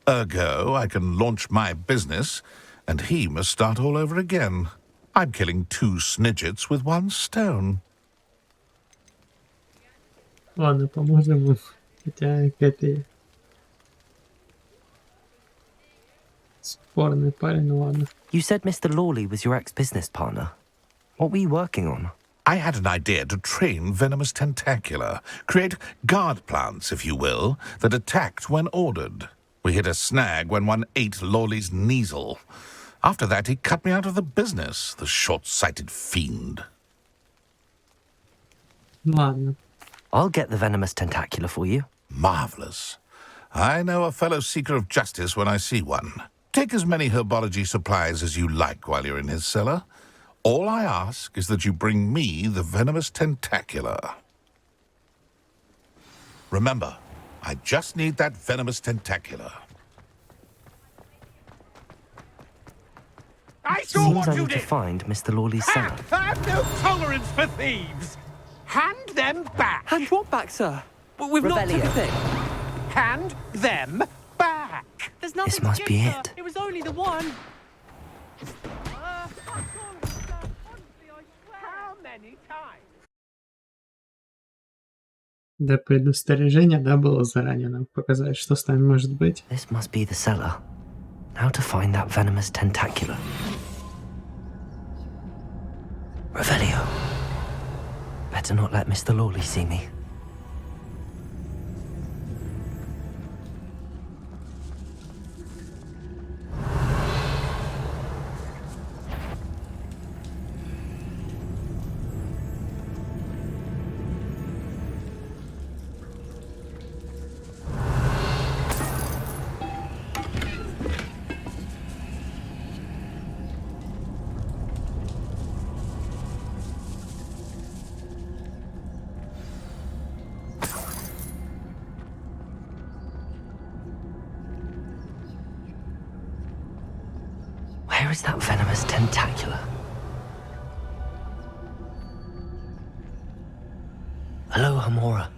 Ergo, I can launch my business, and he must start all over again. I'm killing 2 snidgets with 1 stone. Ладно, поможем ему. Хотя какая-то спорный парень, ну ладно. You said Mr. Lawley was your ex-business partner. What were you working on? I had an idea to train venomous tentacula, create guard plants, if you will, that attacked when ordered. We hit a snag when one ate Lawley's Kneasel. After that, he cut me out of the business, the short-sighted fiend. Ладно. I'll get the venomous tentacula for you. Marvelous. I know a fellow seeker of justice when I see one. Take as many herbology supplies as you like while you're in his cellar. All I ask is that you bring me the venomous tentacula. Remember, I just need that venomous tentacula. I saw Seems what I you need to did! find Mr. Lawley's cellar. I have no tolerance for thieves! Hand them back! Hand what back, sir? We've not Revelio. everything. Hand them There's nothing This must to be give, sir. it. It was only the one. How many times? Для предостережения, да, было заранее нам показать, что с нами может быть. This must be the cellar. Now to find that venomous tentacula. Revelio. Better not let Mr. Lawley see me. Where is that venomous tentacula? Hello, Hamora.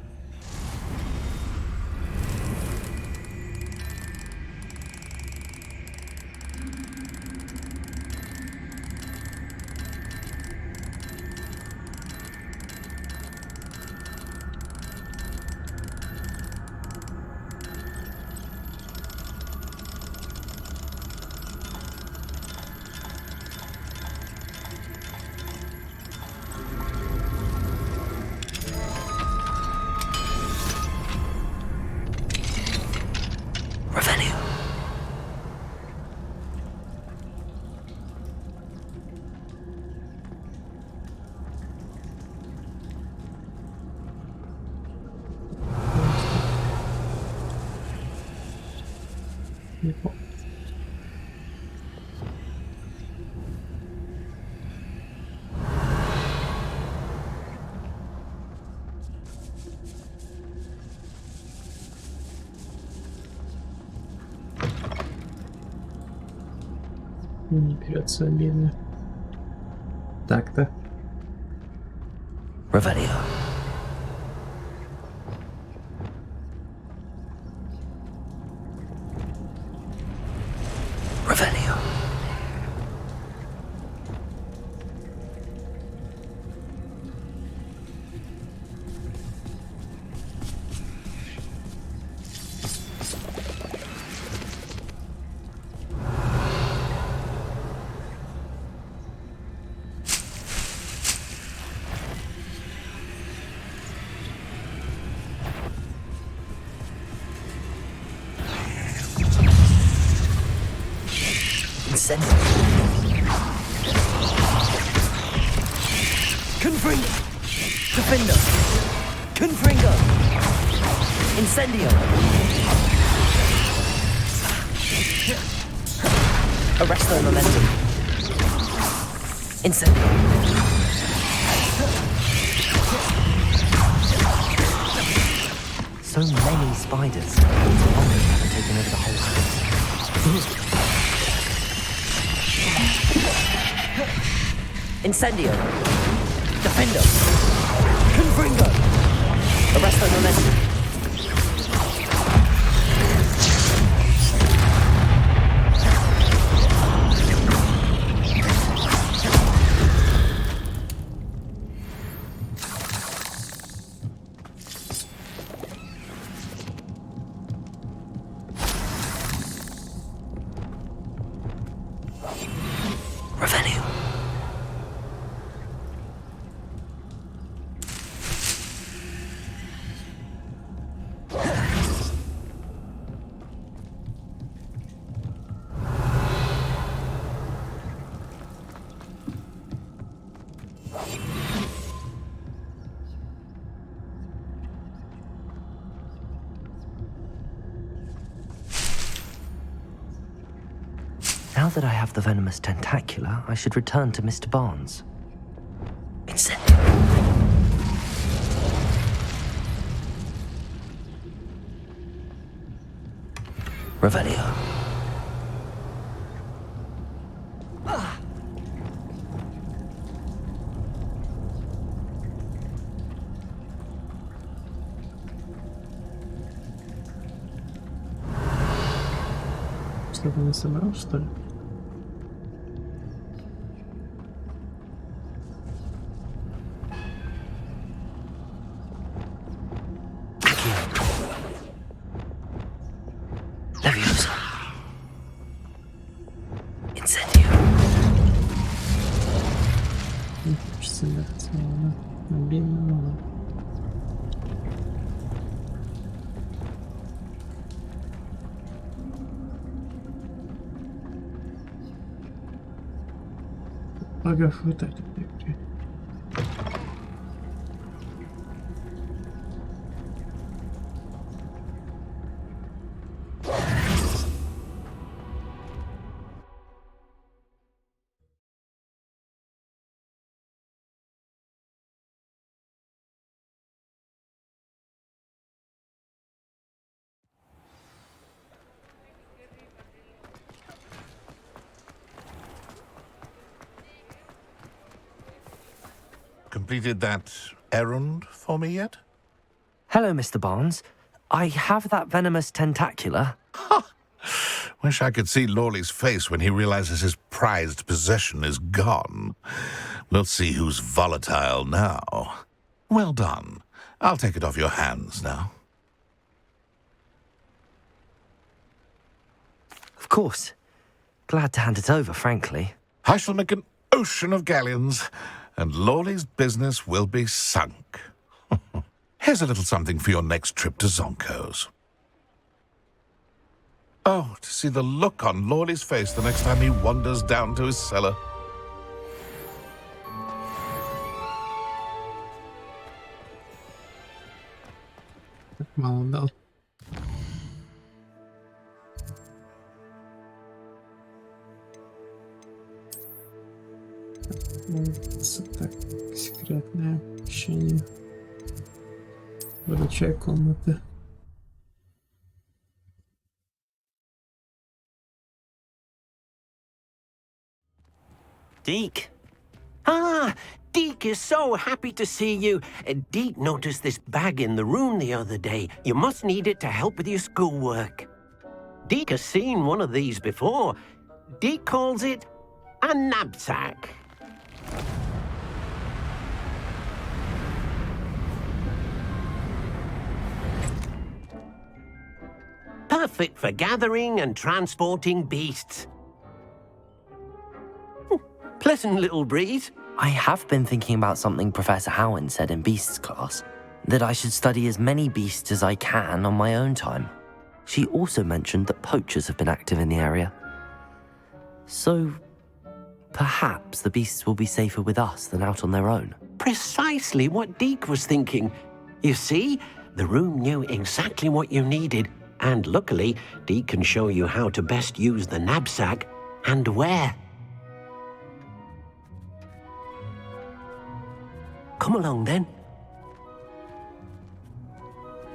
Не берется обидно. Так-то. Revelio. Revelio. Confringo! Defender! Confringo! Incendio! Arresto momentum! Incendio! So many spiders. Zombies have taken over the whole house. Incendio! Defendo! Confringo! Arresto momentum! Revenue! Now that I have the venomous tentacula, I should return to Mr. Barnes. Incendio! Revelio. что-то не собрал, что ли? Не хочется играть, ладно. Мобильно, ладно. Багов вот это игре. Completed that errand for me yet? Hello, Mr. Barnes. I have that venomous tentacular. Wish I could see Lawley's face when he realizes his prized possession is gone. We'll see who's volatile now. Well done. I'll take it off your hands now. Of course. Glad to hand it over, frankly. I shall make an ocean of galleons, and Lawley's business will be sunk. Here's a little something for your next trip to Zonko's. Oh, to see the look on Lawley's face the next time he wanders down to his cellar. Мало дал. Так, секретное общение. Выручай комнаты. Deke. Ah, Deke is so happy to see you. Deke noticed this bag in the room the other day. You must need it to help with your schoolwork. Deke has seen one of these before. Deke calls it a knapsack. Perfect for gathering and transporting beasts. Pleasant little breeze. I have been thinking about something Professor Howen said in Beasts class, that I should study as many beasts as I can on my own time. She also mentioned that poachers have been active in the area. So, perhaps the beasts will be safer with us than out on their own. Precisely what Deke was thinking. You see, the room knew exactly what you needed, and luckily, Deke can show you how to best use the knapsack and where. Come along, then.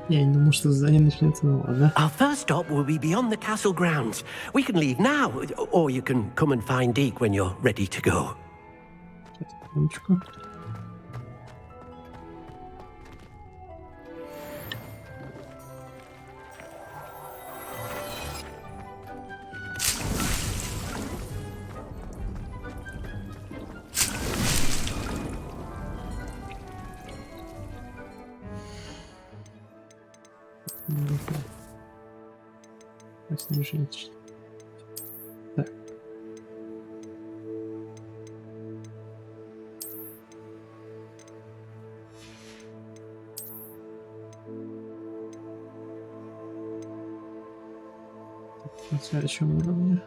Я не думал, что задание начнется, ну ладно. Our first stop will be beyond the castle grounds. We can leave now, or you can come and find Deke when you're ready to go. Секундочку. Снижить. Так. На следующем уровне.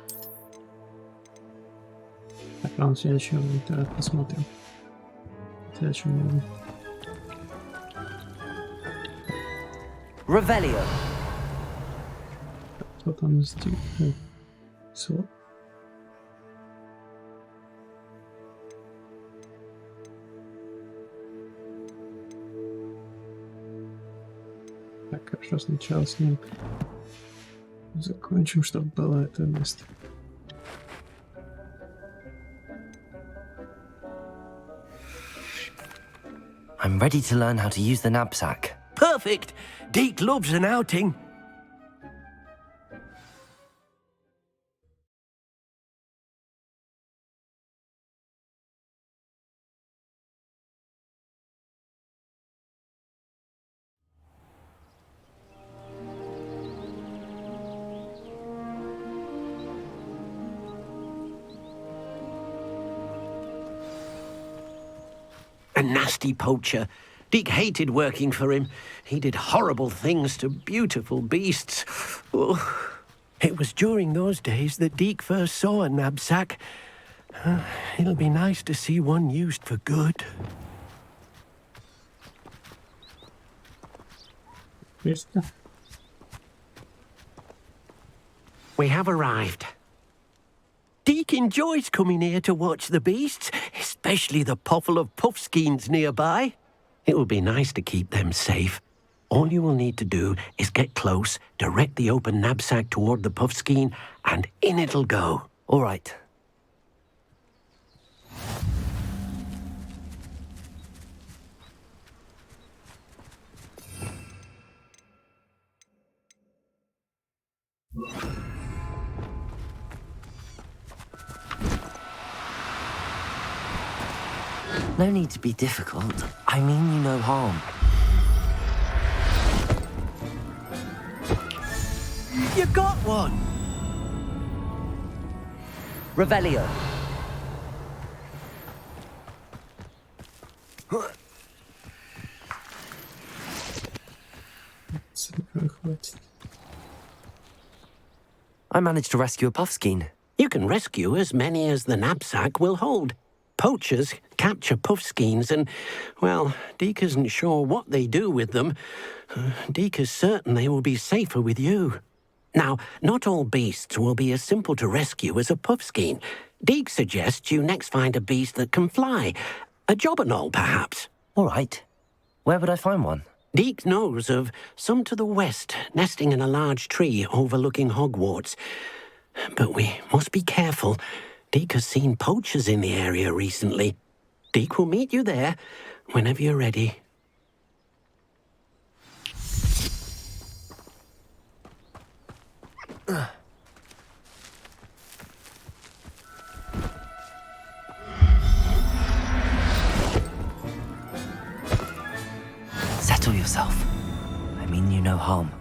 Так, а на следующем уровне тогда посмотрим. На следующем уровне. Revelio. Кто там сделал? Все. Так, хорошо, сначала с ним закончим, чтобы было это место. I'm ready to learn how to use the knapsack. Perfect! Deke loves an outing. A nasty poacher. Deek hated working for him. He did horrible things to beautiful beasts. Oh. It was during those days that Deek first saw a knapsack. It'll be nice to see one used for good. We have arrived. Deek enjoys coming here to watch the beasts, especially the puffle of puffskeins nearby. It will be nice to keep them safe. All you will need to do is get close, direct the open knapsack toward the puffskein, and in it'll go. All right. No need to be difficult. I mean you no harm. You got one! Revelio. I managed to rescue a puffskein. You can rescue as many as the knapsack will hold. Poachers capture puffskeins and, well, Deek isn't sure what they do with them. Deek is certain they will be safer with you. Now, not all beasts will be as simple to rescue as a puffskein. Deek suggests you next find a beast that can fly. A jobberknoll, perhaps. All right. Where would I find one? Deek knows of some to the west, nesting in a large tree overlooking Hogwarts. But we must be careful. Deek has seen poachers in the area recently. Deek will meet you there whenever you're ready. Settle yourself. I mean you no harm.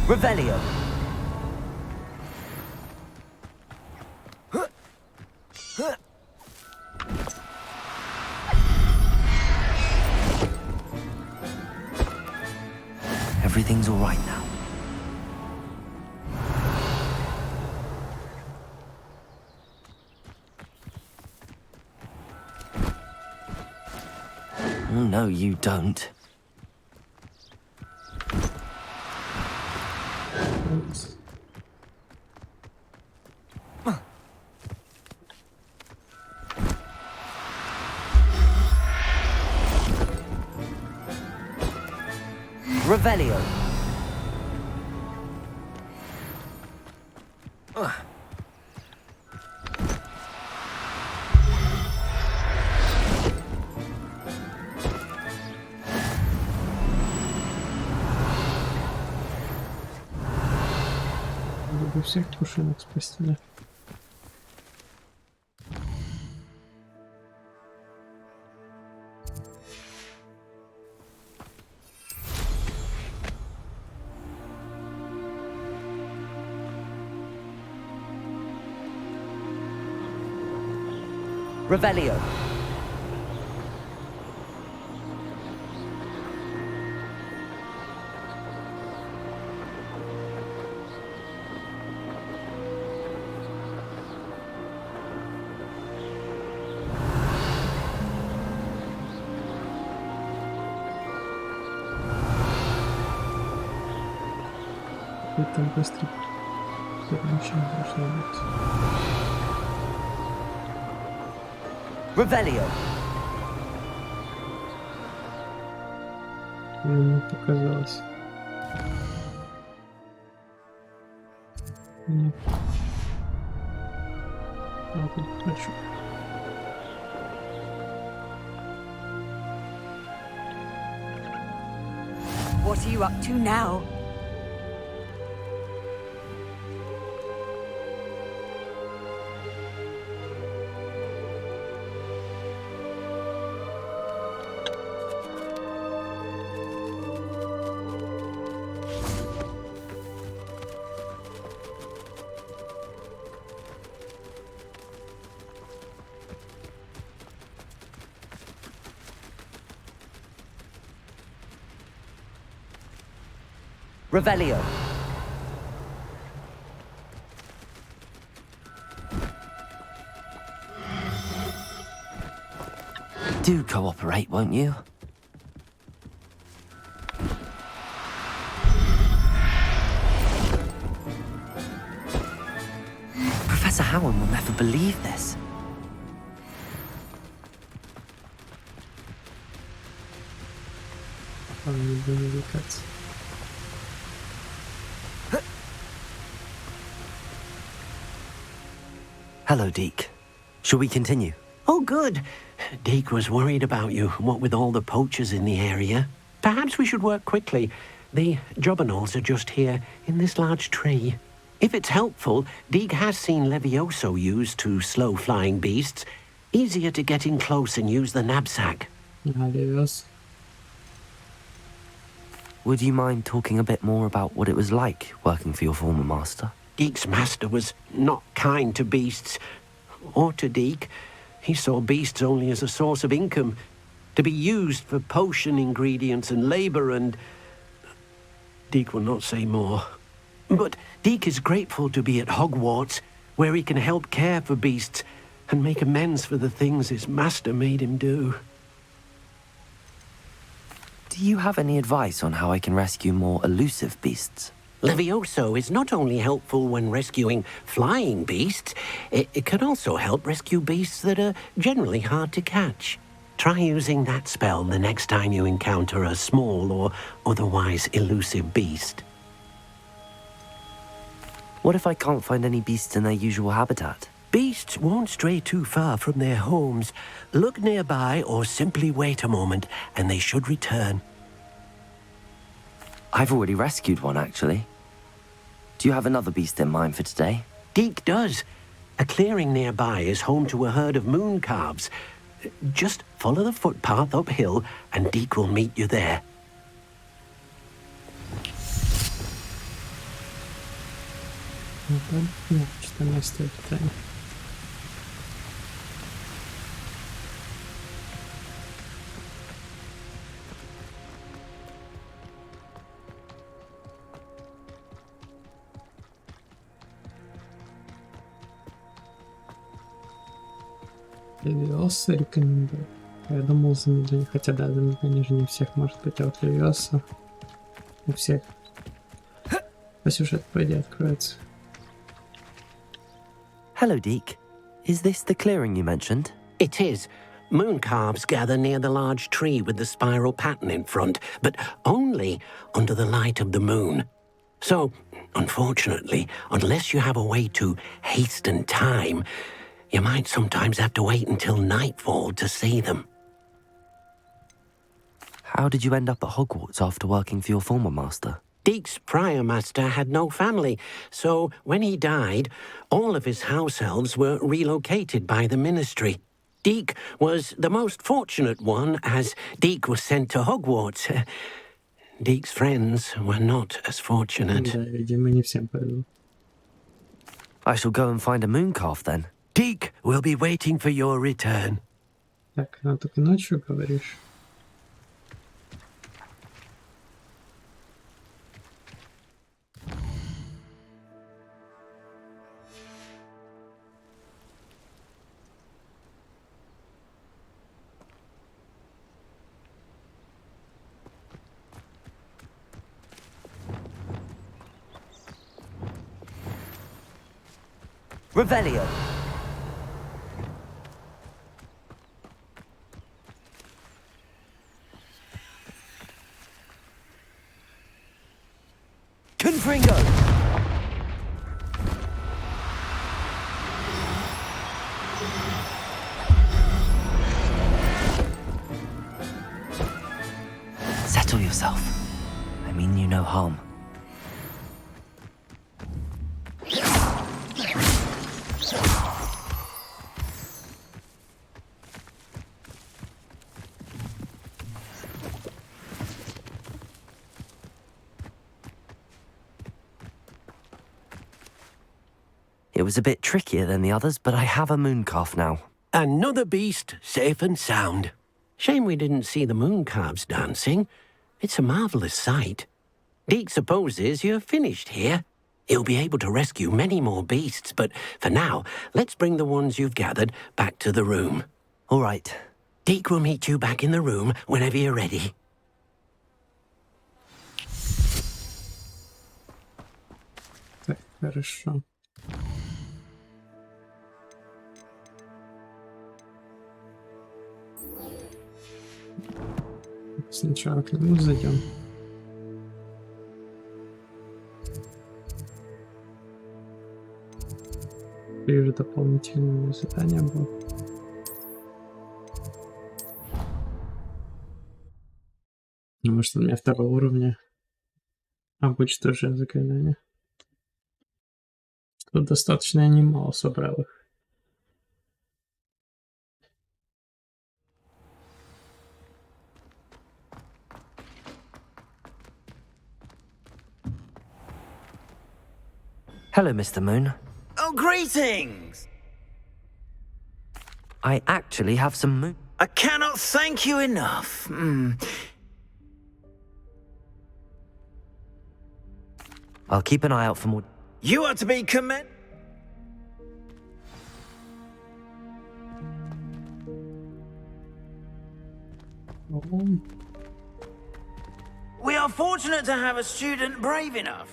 Revelio. Everything's all right now. Oh, no, you don't. Revelio. Бы всех пушинок спасти, да? Revelio. Это быстро. Ничего должно быть. Revelio. Мне показалось. Нет. Ладно, хорошо. What are you up to now? Revelio. Do cooperate, won't you? Professor Howard will never believe this. Hello, Deke. Shall we continue? Oh, good. Deke was worried about you, what with all the poachers in the area. Perhaps we should work quickly. The jobberknolls are just here, in this large tree. If it's helpful, Deke has seen Levioso used to slow flying beasts. Easier to get in close and use the knapsack. Would you mind talking a bit more about what it was like working for your former master? Deke's master was not kind to beasts, or to Deke. He saw beasts only as a source of income, to be used for potion ingredients and labor, and Deke will not say more. But Deke is grateful to be at Hogwarts, where he can help care for beasts and make amends for the things his master made him do. Do you have any advice on how I can rescue more elusive beasts? Levioso is not only helpful when rescuing flying beasts, it can also help rescue beasts that are generally hard to catch. Try using that spell the next time you encounter a small or otherwise elusive beast. What if I can't find any beasts in their usual habitat? Beasts won't stray too far from their homes. Look nearby or simply wait a moment and they should return. I've already rescued one, actually. Do you have another beast in mind for today? Deke does. A clearing nearby is home to a herd of moon calves. Just follow the footpath uphill and Deke will meet you there. Левиоса рекомендую. Я думал замедление, хотя да, замедление же не у всех может быть, а вот Левиоса у всех. По сюжету, по идее, откроется. Hello, Deke. Is this the clearing you mentioned? It is. Moon calves gather near the large tree with the spiral pattern in front, but only under the light of the moon. So, unfortunately, unless you have a way to hasten time, you might sometimes have to wait until nightfall to see them. How did you end up at Hogwarts after working for your former master? Deke's prior master had no family, so when he died, all of his house elves were relocated by the ministry. Deke was the most fortunate one, as Deke was sent to Hogwarts. Deke's friends were not as fortunate. I shall go and find a moon calf then. Deke will be waiting for your return. Так, ну только ночью говоришь. Revelio. Confringo. Settle yourself. I mean you no harm. It was a bit trickier than the others, but I have a moon calf now. Another beast, safe and sound. Shame we didn't see the moon calves dancing. It's a marvelous sight. Deke supposes you're finished here. He'll be able to rescue many more beasts, but for now, let's bring the ones you've gathered back to the room. All right. Deke will meet you back in the room whenever you're ready. Так, хорошо. Сначала к нему зайдем. И уже дополнительные задания будут. Потому что у меня второго уровня обычно уже заклинания. Тут достаточно я немало собрал их. Hello, Mr. Moon. Oh, greetings! I actually have some moon. I cannot thank you enough. I'll keep an eye out for more. You are to be commended. We are fortunate to have a student brave enough.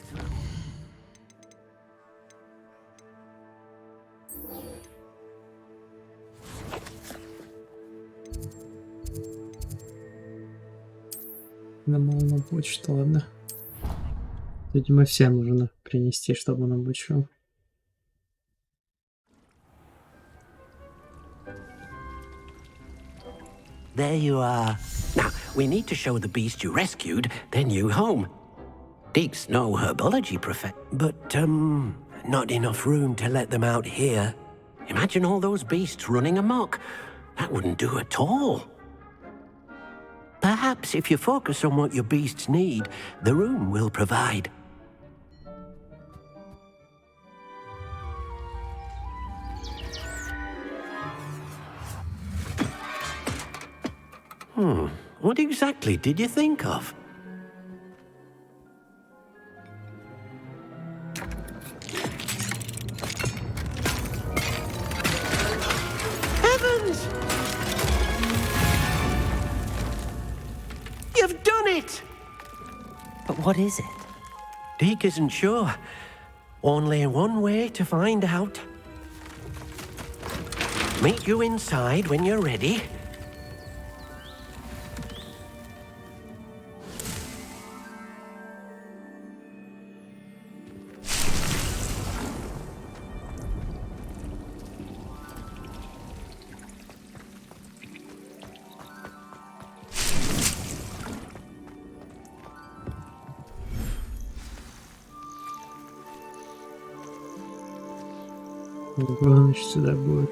Намол на почту, ладно. Видимо, всем нужно принести, чтобы он обучил. There you are. Now, we need to show the beast you rescued their new home. Deke's no herbology professor, but, not enough room to let them out here. Imagine all those beasts running amok. That wouldn't do at all. Perhaps if you focus on what your beasts need, the room will provide. What exactly did you think of? Heavens! You've done it! But what is it? Deke isn't sure. Only one way to find out. Meet you inside when you're ready. Главное, что сюда будет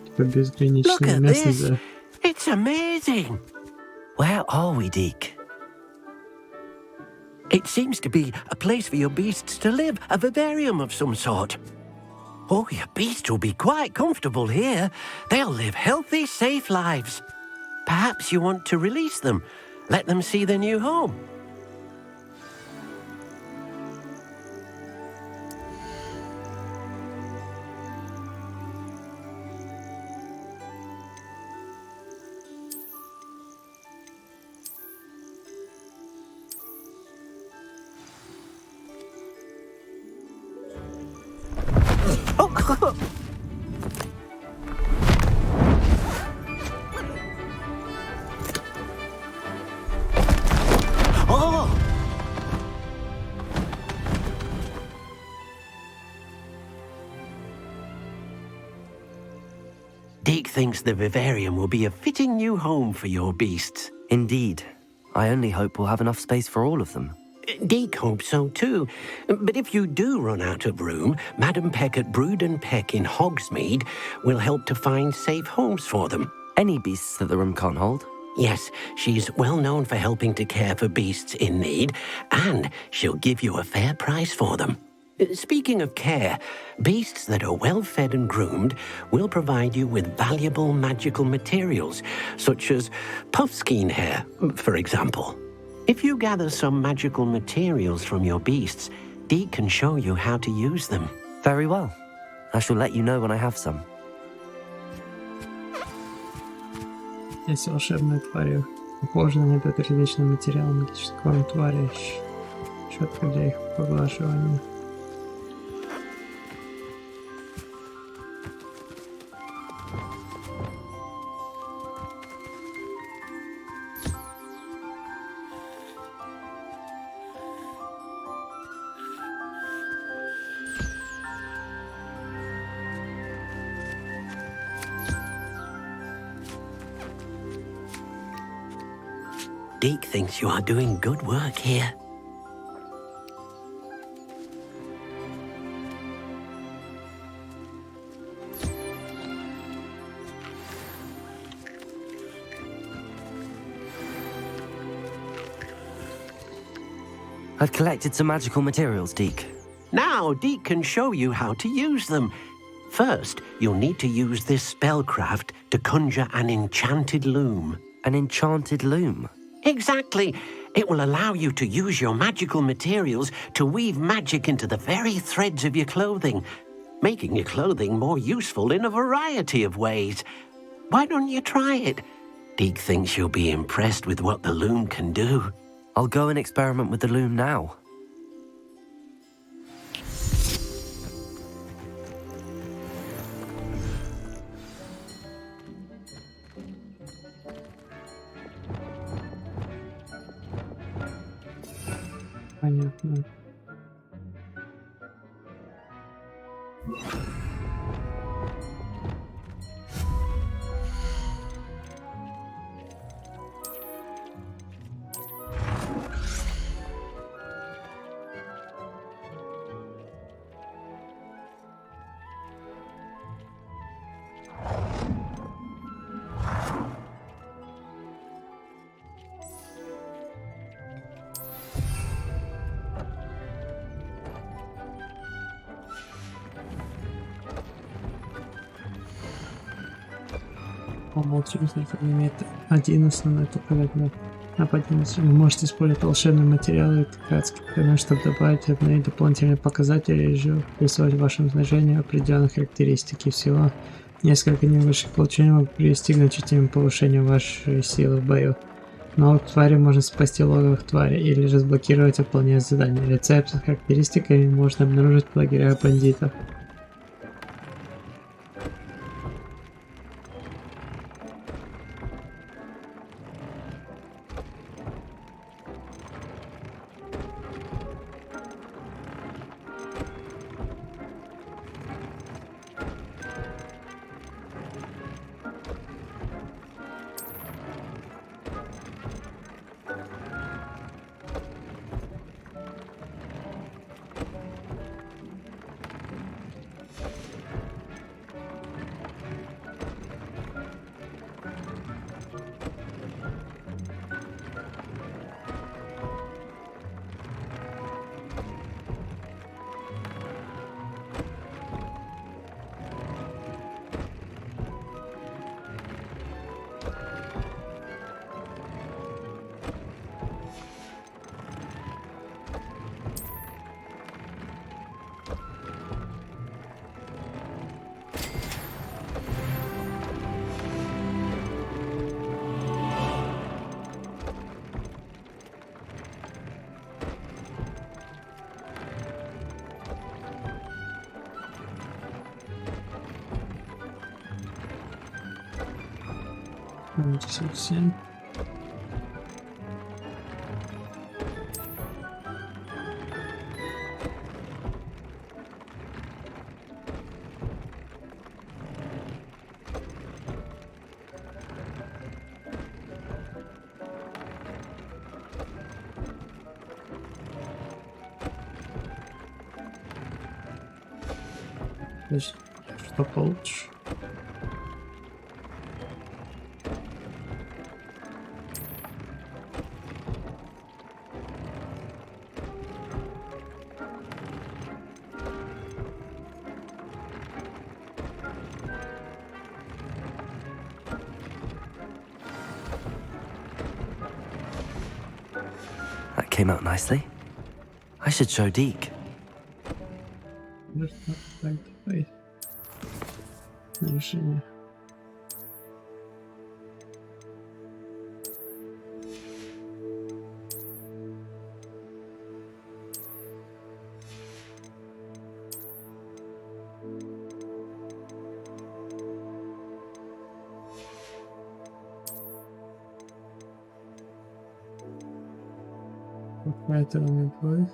типа безграничное место, да. It's amazing. Where are we, Deke? It seems to be a place for your beasts to live, a vivarium of some sort. Oh, your beasts will be quite comfortable here. They'll live healthy, safe lives. Perhaps you want to release them, let them see their new home. Deke thinks the vivarium will be a fitting new home for your beasts. Indeed. I only hope we'll have enough space for all of them. Deke hopes so too. But if you do run out of room, Madam Peck at Brood and Peck in Hogsmeade will help to find safe homes for them. Any beasts that the room can't hold? Yes, she's well known for helping to care for beasts in need, and she'll give you a fair price for them. Speaking of care, beasts that are well fed and groomed will provide you with valuable magical materials, such as puffskein hair, for example. If you gather some magical materials from your beasts, Dee can show you how to use them. Very well. I shall let you know when I have some. Есть волшебные твари, похожие на этот различный материал магического твари, щетка для их поглаживания. Deke thinks you are doing good work here. I've collected some magical materials, Deke. Now Deke can show you how to use them. First, you'll need to use this spellcraft to conjure an enchanted loom. An enchanted loom? Exactly. It will allow you to use your magical materials to weave magic into the very threads of your clothing, making your clothing more useful in a variety of ways. Why don't you try it? Deke thinks you'll be impressed with what the loom can do. I'll go and experiment with the loom now. Понятно. Молчим, значит, он имеет один основной показатель. Вы можете использовать волшебные материалы и ткацкие ткани, чтобы добавить одни дополнительные показатели или же рисовать в вашем снаряжении определенные характеристики. Всего несколько небольших получений могут привести к значительному повышению вашей силы в бою. Новых тварей можно спасти логовых тварей или разблокировать, выполняя задания. Рецепт с характеристиками можно обнаружить в лагерях бандитов. Совсем. Что получишь? came out nicely. I should show Deke. Решение. Какая-то любовь.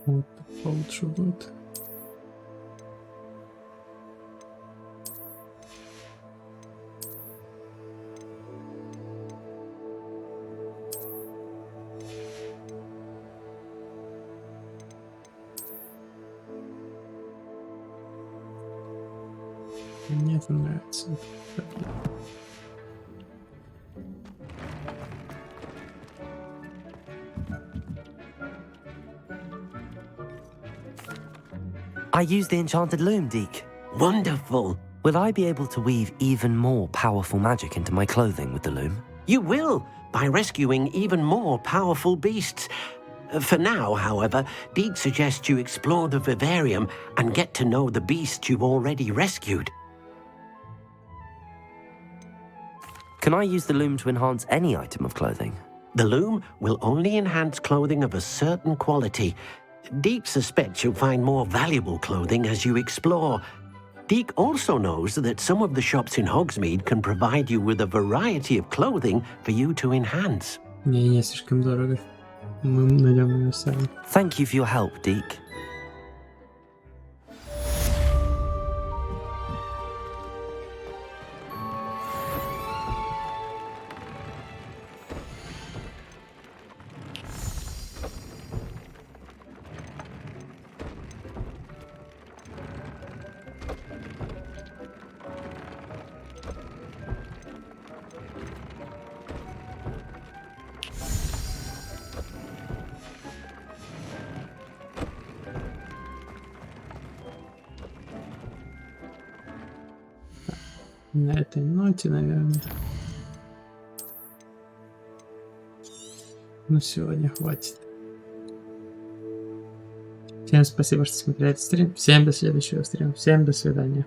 Вот получше будет. Мне это нравится. I used the enchanted loom, Deke. Wonderful. Will I be able to weave even more powerful magic into my clothing with the loom? You will, by rescuing even more powerful beasts. For now, however, Deke suggests you explore the vivarium and get to know the beasts you've already rescued. Can I use the loom to enhance any item of clothing? The loom will only enhance clothing of a certain quality. Deke suspects you'll find more valuable clothing as you explore. Deke also knows that some of the shops in Hogsmeade can provide you with a variety of clothing for you to enhance. Не, слишком дорого. Мы найдем ее сами. Thank you for your help, Deke. На этой ноте, наверное. Ну, сегодня хватит. Всем спасибо, что смотрели стрим. Всем до следующего стрима. Всем до свидания.